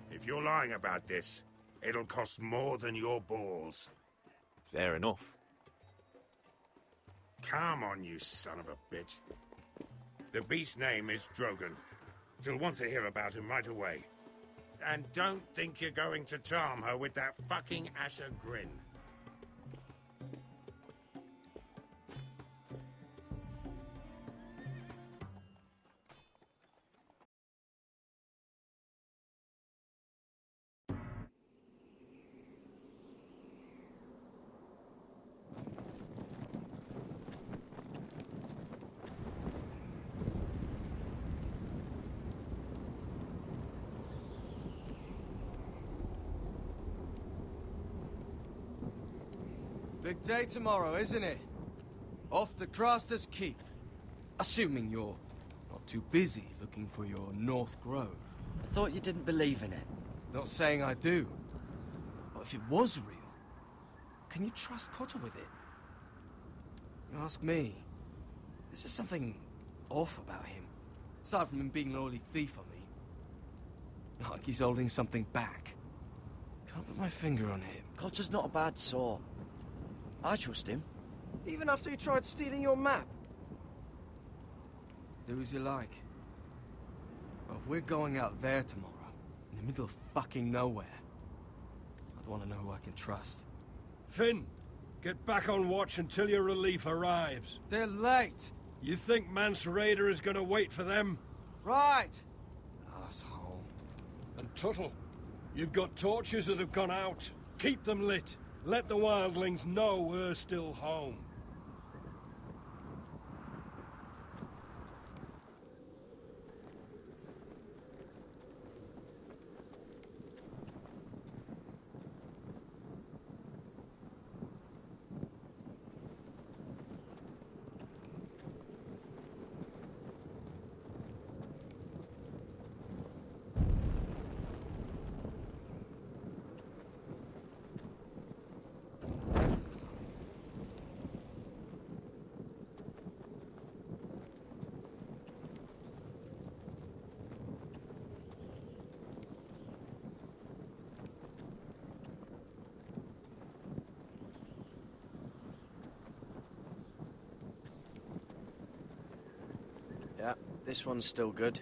Speaker 20: If you're lying about this, it'll cost more than your balls.
Speaker 17: Fair enough.
Speaker 20: Come on, you son of a bitch. The beast's name is Drogon. She'll want to hear about him right away. And don't think you're going to charm her with that fucking Asher grin.
Speaker 12: Big day tomorrow, isn't it? Off to Craster's Keep. Assuming you're not too busy looking for your North Grove.
Speaker 11: I thought you didn't believe in it.
Speaker 12: Not saying I do. But if it was real, can you trust Potter with it? You ask me, there's just something off about him. Aside from him being an oily thief, I mean. Like he's holding something back. Can't put my finger on him.
Speaker 11: Potter's not a bad sort. I trust him.
Speaker 12: Even after he tried stealing your map? Do as you like. But if we're going out there tomorrow, in the middle of fucking nowhere, I'd want to know who I can trust.
Speaker 9: Finn, get back on watch until your relief arrives.
Speaker 12: They're late.
Speaker 9: You think Mance Rayder is going to wait for them?
Speaker 12: Right. Asshole.
Speaker 9: And Tuttle, you've got torches that have gone out. Keep them lit. Let the wildlings know we're still home.
Speaker 11: Yeah, this one's still good.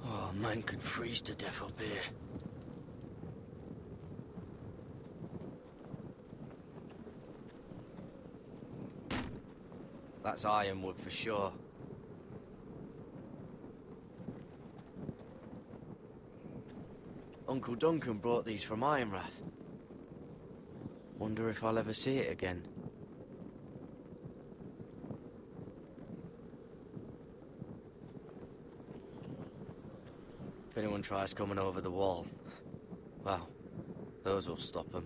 Speaker 11: Oh, man could freeze to death up here. That's ironwood for sure. Uncle Duncan brought these from Ironrath. Wonder if I'll ever see it again. If anyone tries coming over the wall, well, those will stop them.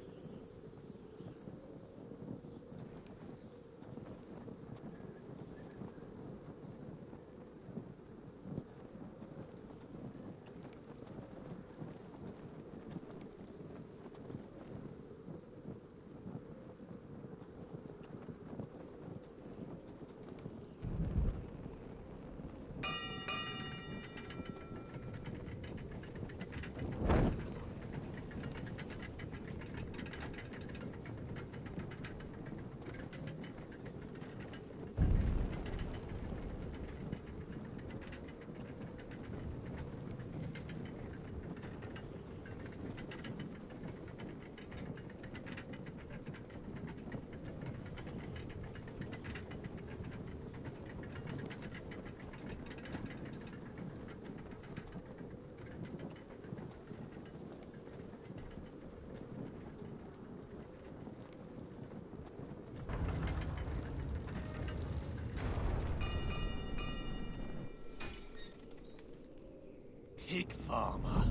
Speaker 16: Pig farmer.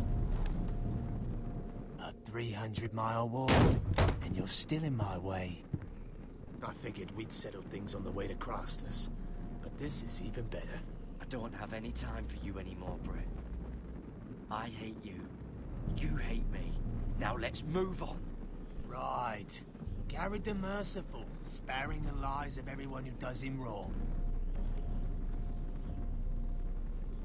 Speaker 16: A 300-mile walk, and you're still in my way. I figured we'd settle things on the way to Craster's, but this is even better.
Speaker 11: I don't have any time for you anymore, Brett. I hate you. You hate me. Now let's move on.
Speaker 16: Right. Garrett the Merciful, sparing the lives of everyone who does him wrong.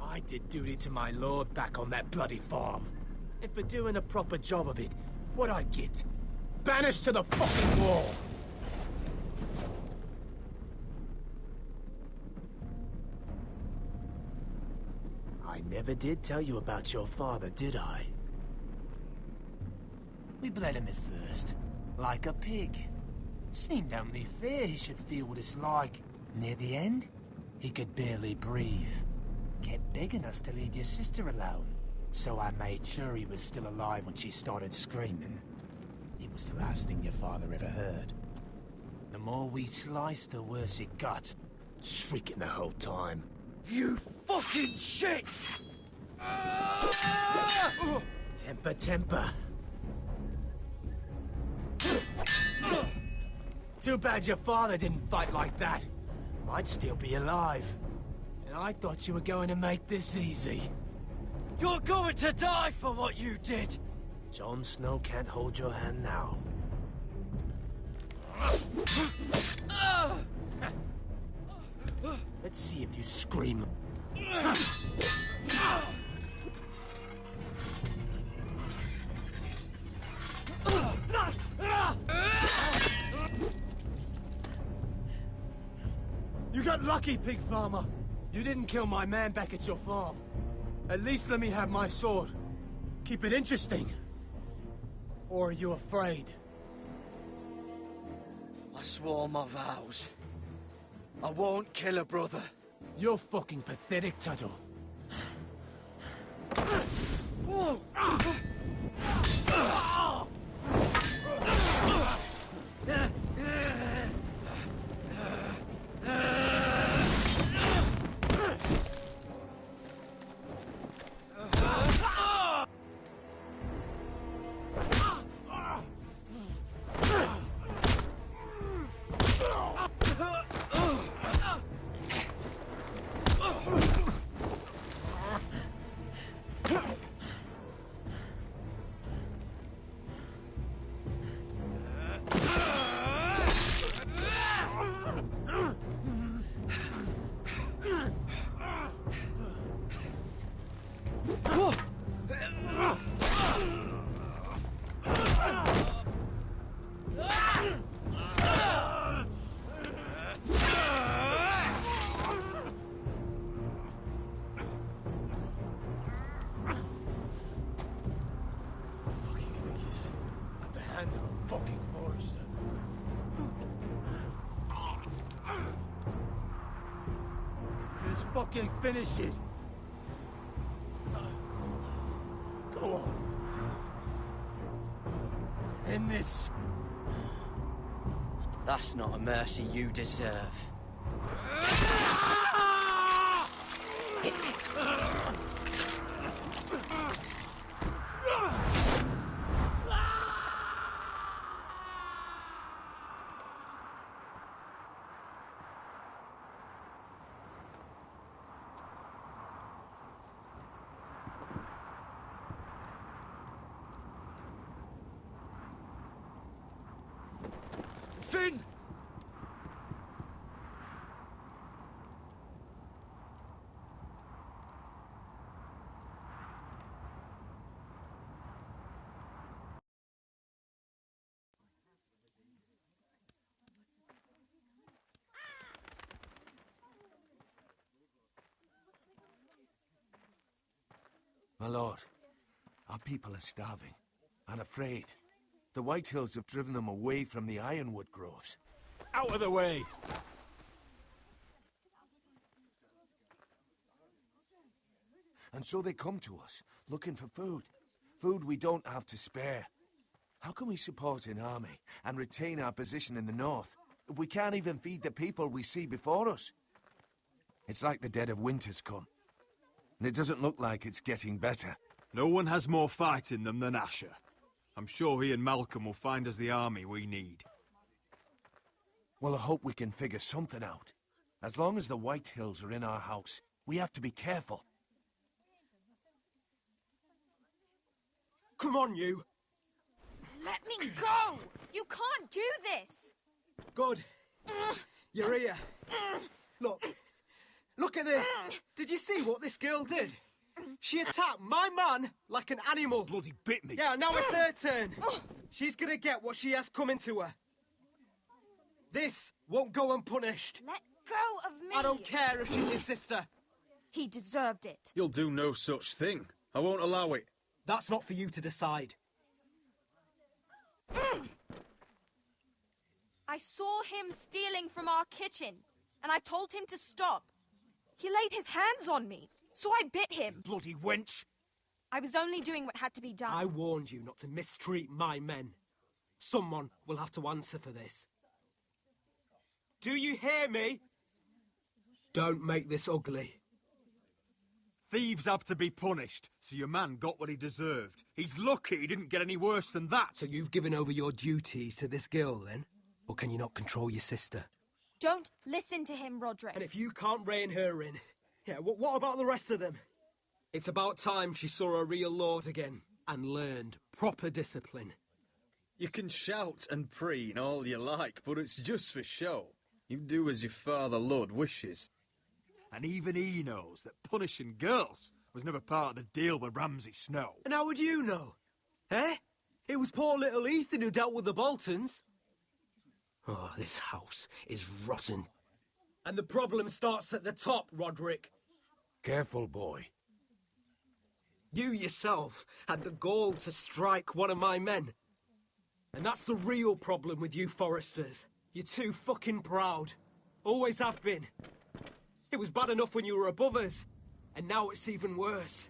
Speaker 16: I did duty to my lord back on that bloody farm. And for doing a proper job of it, what'd I get? Banished to the fucking wall! I never did tell you about your father, did I? We bled him at first, like a pig. Seemed only fair he should feel what it's like. Near the end, he could barely breathe. Kept begging us to leave your sister alone, so I made sure he was still alive when she started screaming. It was the last thing your father ever heard. The more we sliced, the worse it got. Shrieking the whole time.
Speaker 11: You fucking shit!
Speaker 7: Temper, temper. Too bad your father didn't fight like that. Might still be alive. And I thought you were going to make this easy.
Speaker 3: You're going to die for what you did!
Speaker 7: Jon Snow can't hold your hand now. Let's see if you scream. You got lucky, pig farmer. You didn't kill my man back at your farm. At least let me have my sword. Keep it interesting. Or are you afraid?
Speaker 11: I swore my vows. I won't kill a brother.
Speaker 7: You're fucking pathetic, Tuttle. Fucking finish it. Go on. End this.
Speaker 11: That's not a mercy you deserve.
Speaker 3: Finn!
Speaker 16: My lord, our people are starving and afraid. The Whitehills have driven them away from the ironwood groves.
Speaker 8: Out of the way!
Speaker 16: And so they come to us, looking for food. Food we don't have to spare. How can we support an army and retain our position in the north if we can't even feed the people we see before us? It's like the dead of winter's come. And it doesn't look like it's getting better.
Speaker 21: No one has more fight in them than Asher. I'm sure he and Malcolm will find us the army we need.
Speaker 16: Well, I hope we can figure something out. As long as the Whitehills are in our house, we have to be careful.
Speaker 13: Come on, you!
Speaker 23: Let me go! You can't do this!
Speaker 13: Good. You're here. Look at this! Did you see what this girl did? She attacked my man like an animal.
Speaker 8: Bloody bit me.
Speaker 13: Yeah, now it's her turn. She's gonna get what she has coming to her. This won't go unpunished.
Speaker 23: Let go of me!
Speaker 13: I don't care if she's your sister.
Speaker 23: He deserved it.
Speaker 21: You'll do no such thing. I won't allow it.
Speaker 13: That's not for you to decide.
Speaker 23: I saw him stealing from our kitchen, and I told him to stop. He laid his hands on me, so I bit him.
Speaker 8: Bloody wench!
Speaker 23: I was only doing what had to be done.
Speaker 13: I warned you not to mistreat my men. Someone will have to answer for this. Do you hear me? Don't make this ugly.
Speaker 8: Thieves have to be punished, so your man got what he deserved. He's lucky he didn't get any worse than that.
Speaker 13: So you've given over your duties to this girl, then? Or can you not control your sister?
Speaker 2: Don't listen to him, Roderick.
Speaker 13: And if you can't rein her in, yeah, what about the rest of them? It's about time she saw a real lord again and learned proper discipline.
Speaker 17: You can shout and preen all you like, but it's just for show. You do as your father Lord wishes.
Speaker 8: And even he knows that punishing girls was never part of the deal with Ramsay Snow.
Speaker 13: And how would you know? Eh? It was poor little Ethan who dealt with the Boltons. Oh, this house is rotten. And the problem starts at the top, Roderick.
Speaker 16: Careful, boy.
Speaker 13: You yourself had the gall to strike one of my men. And that's the real problem with you Forresters. You're too fucking proud. Always have been. It was bad enough when you were above us, and now it's even worse.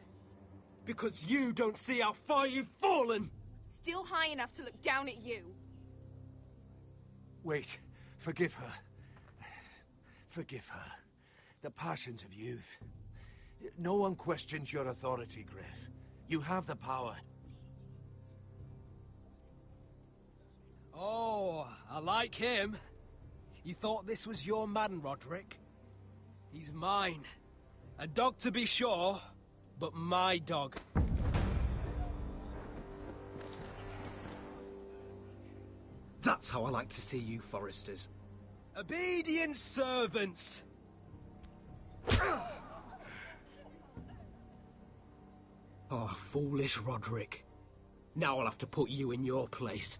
Speaker 13: Because you don't see how far you've fallen!
Speaker 2: Still high enough to look down at you.
Speaker 5: Wait. Forgive her. Forgive her. The passions of youth. No one questions your authority, Griff. You have the power.
Speaker 13: Oh, I like him. You thought this was your man, Roderick? He's mine. A dog to be sure, but my dog. That's how I like to see you, Forresters. Obedient servants! Oh, foolish Roderick. Now I'll have to put you in your place.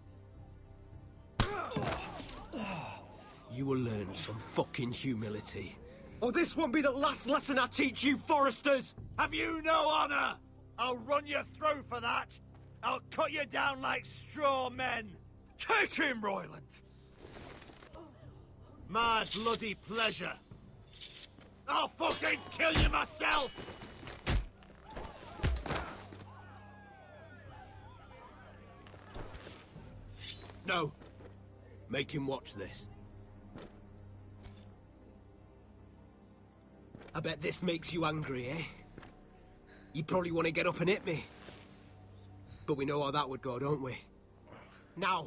Speaker 13: You will learn some fucking humility. Or this won't be the last lesson I teach you, Forresters!
Speaker 4: Have you no honor? I'll run your throat for that. I'll cut you down like straw men. Take him, Royland. My bloody pleasure. I'll fucking kill you myself!
Speaker 13: No. Make him watch this. I bet this makes you angry, eh? You probably want to get up and hit me. But we know how that would go, don't we? Now,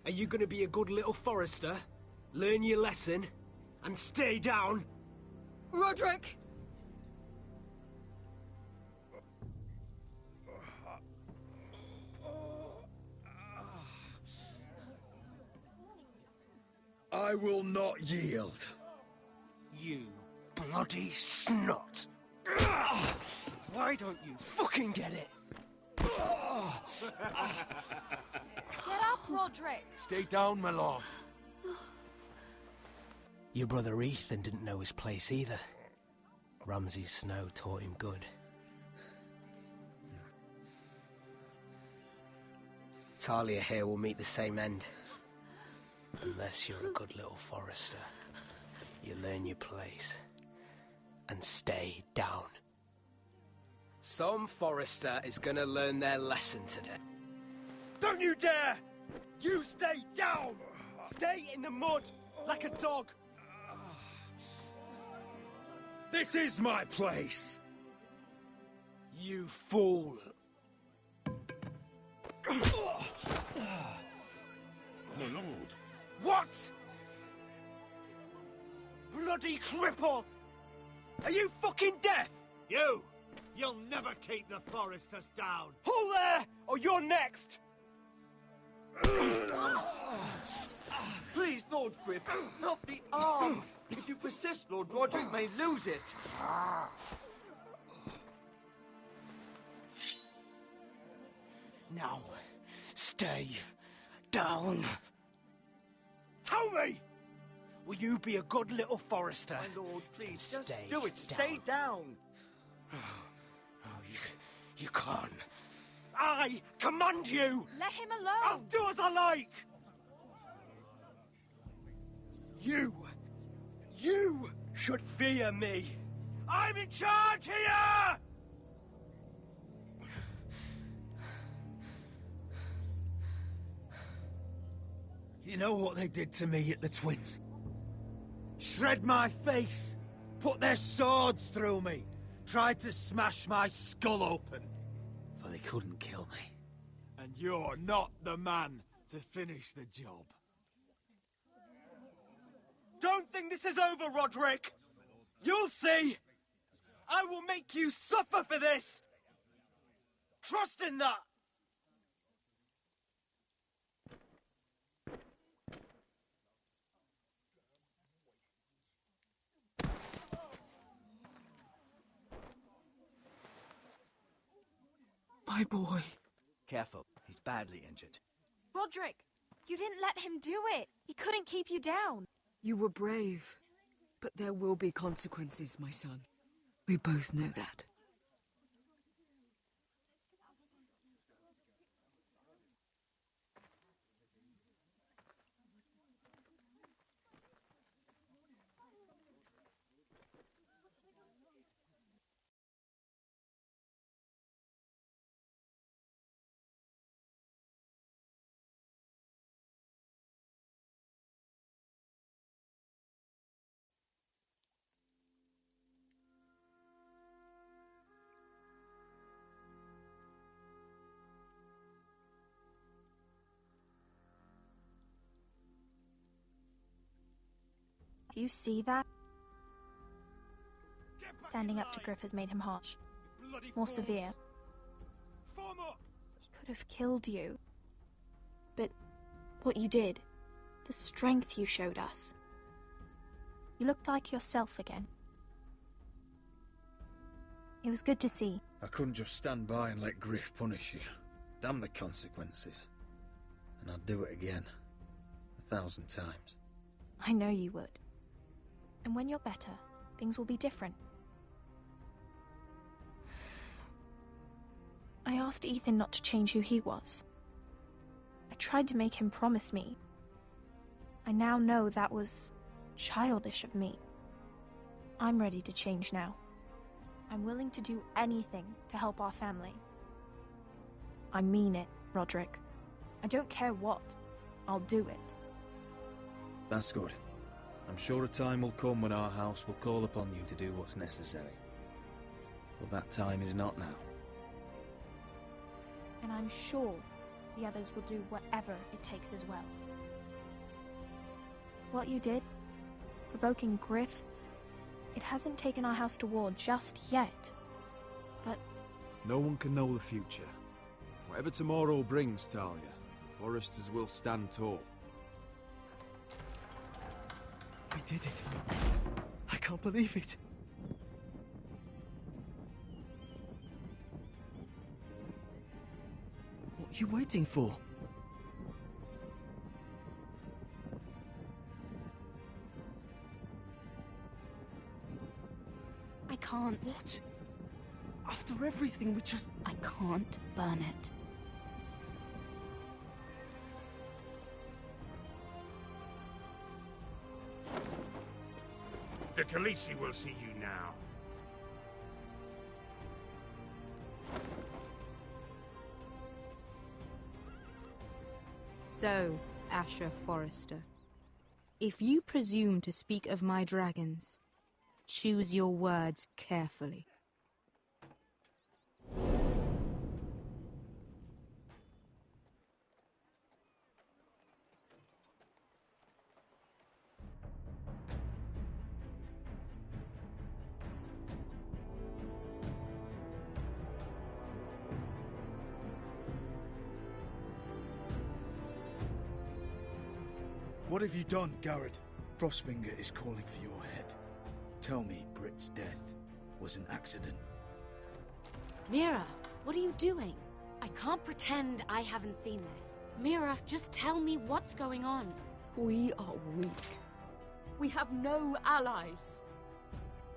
Speaker 13: are you going to be a good little Forrester, learn your lesson, and stay down?
Speaker 2: Roderick!
Speaker 16: I will not yield.
Speaker 13: You bloody snot! Why don't you fucking get it?
Speaker 2: Get up, Roderick!
Speaker 5: Stay down, my lord.
Speaker 13: Your brother Ethan didn't know his place either. Ramsay Snow taught him good. Talia here will meet the same end. Unless you're a good little Forrester. You learn your place. And stay down. Some Forrester is gonna learn their lesson today. Don't you dare! You stay down! Stay in the mud, like a dog!
Speaker 16: This is my place!
Speaker 13: You fool!
Speaker 16: My lord.
Speaker 13: What? Bloody cripple! Are you fucking deaf?
Speaker 4: You'll never keep the Forresters down.
Speaker 13: Hold there, or you're next!
Speaker 4: Please, Lord Griff, not the arm. If you persist, Lord Roderick may lose it.
Speaker 13: Now, stay down. Tell me! Will you be a good little Forrester?
Speaker 4: My lord, please, just
Speaker 13: Stay
Speaker 4: do it.
Speaker 13: down.
Speaker 4: Stay down.
Speaker 13: You can't. I command you!
Speaker 2: Let him alone!
Speaker 13: I'll do as I like! You should fear me! I'm in charge here!
Speaker 4: You know what they did to me at the Twins? Shred my face, put their swords through me, tried to smash my skull open.
Speaker 17: But they couldn't kill me.
Speaker 8: And you're not the man to finish the job.
Speaker 3: Don't think this is over, Roderick! You'll see! I will make you suffer for this! Trust in that!
Speaker 1: My boy.
Speaker 14: Careful, he's badly injured.
Speaker 2: Roderick, you didn't let him do it. He couldn't keep you down.
Speaker 1: You were brave, but there will be consequences, my son. We both know that.
Speaker 2: Do you see that? Standing up to Griff has made him harsh. More severe. He could have killed you. But what you did, the strength you showed us. You looked like yourself again. It was good to see.
Speaker 17: I couldn't just stand by and let Griff punish you. Damn the consequences. And I'd do it again. 1,000 times.
Speaker 2: I know you would. And when you're better, things will be different. I asked Ethan not to change who he was. I tried to make him promise me. I now know that was childish of me. I'm ready to change now. I'm willing to do anything to help our family. I mean it, Roderick. I don't care what. I'll do it.
Speaker 17: That's good. I'm sure a time will come when our house will call upon you to do what's necessary. But that time is not now.
Speaker 2: And I'm sure the others will do whatever it takes as well. What you did, provoking Griff, it hasn't taken our house to war just yet. But
Speaker 8: no one can know the future. Whatever tomorrow brings, Talia, the Foresters will stand tall.
Speaker 12: We did it. I can't believe it. What are you waiting for?
Speaker 23: I can't.
Speaker 12: What? After everything we just...
Speaker 23: I can't burn it.
Speaker 20: The Khaleesi will see you now.
Speaker 10: So, Asher Forrester, if you presume to speak of my dragons, choose your words carefully.
Speaker 14: What have you done, Garrett? Frostfinger is calling for your head. Tell me Britt's death was an accident.
Speaker 23: Mira, what are you doing? I can't pretend I haven't seen this. Mira, just tell me what's going on.
Speaker 1: We are weak. We have no allies.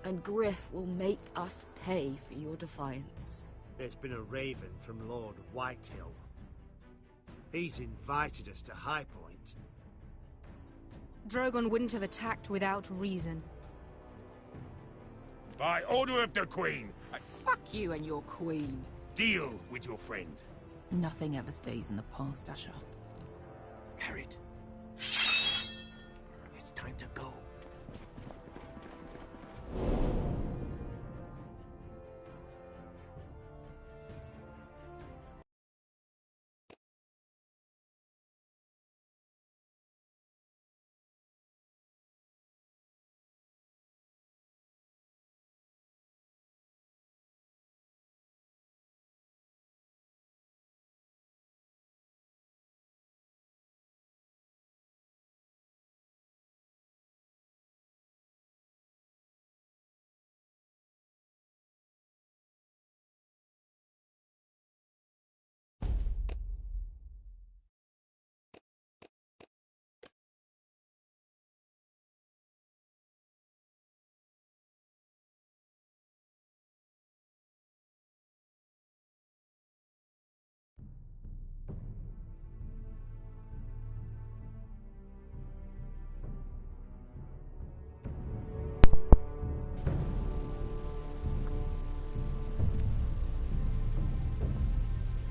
Speaker 1: And Griff will make us pay for your defiance.
Speaker 4: There's been a raven from Lord Whitehill. He's invited us to High Point.
Speaker 10: Drogon wouldn't have attacked without reason.
Speaker 20: By order of the Queen,
Speaker 6: Fuck you and your queen.
Speaker 20: deal with your friend.
Speaker 6: Nothing ever stays in the past, Asher.
Speaker 12: Carried. It's time to go.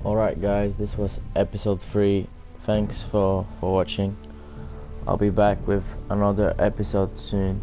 Speaker 18: Alright guys, this was episode 3. Thanks for watching. I'll be back with another episode soon.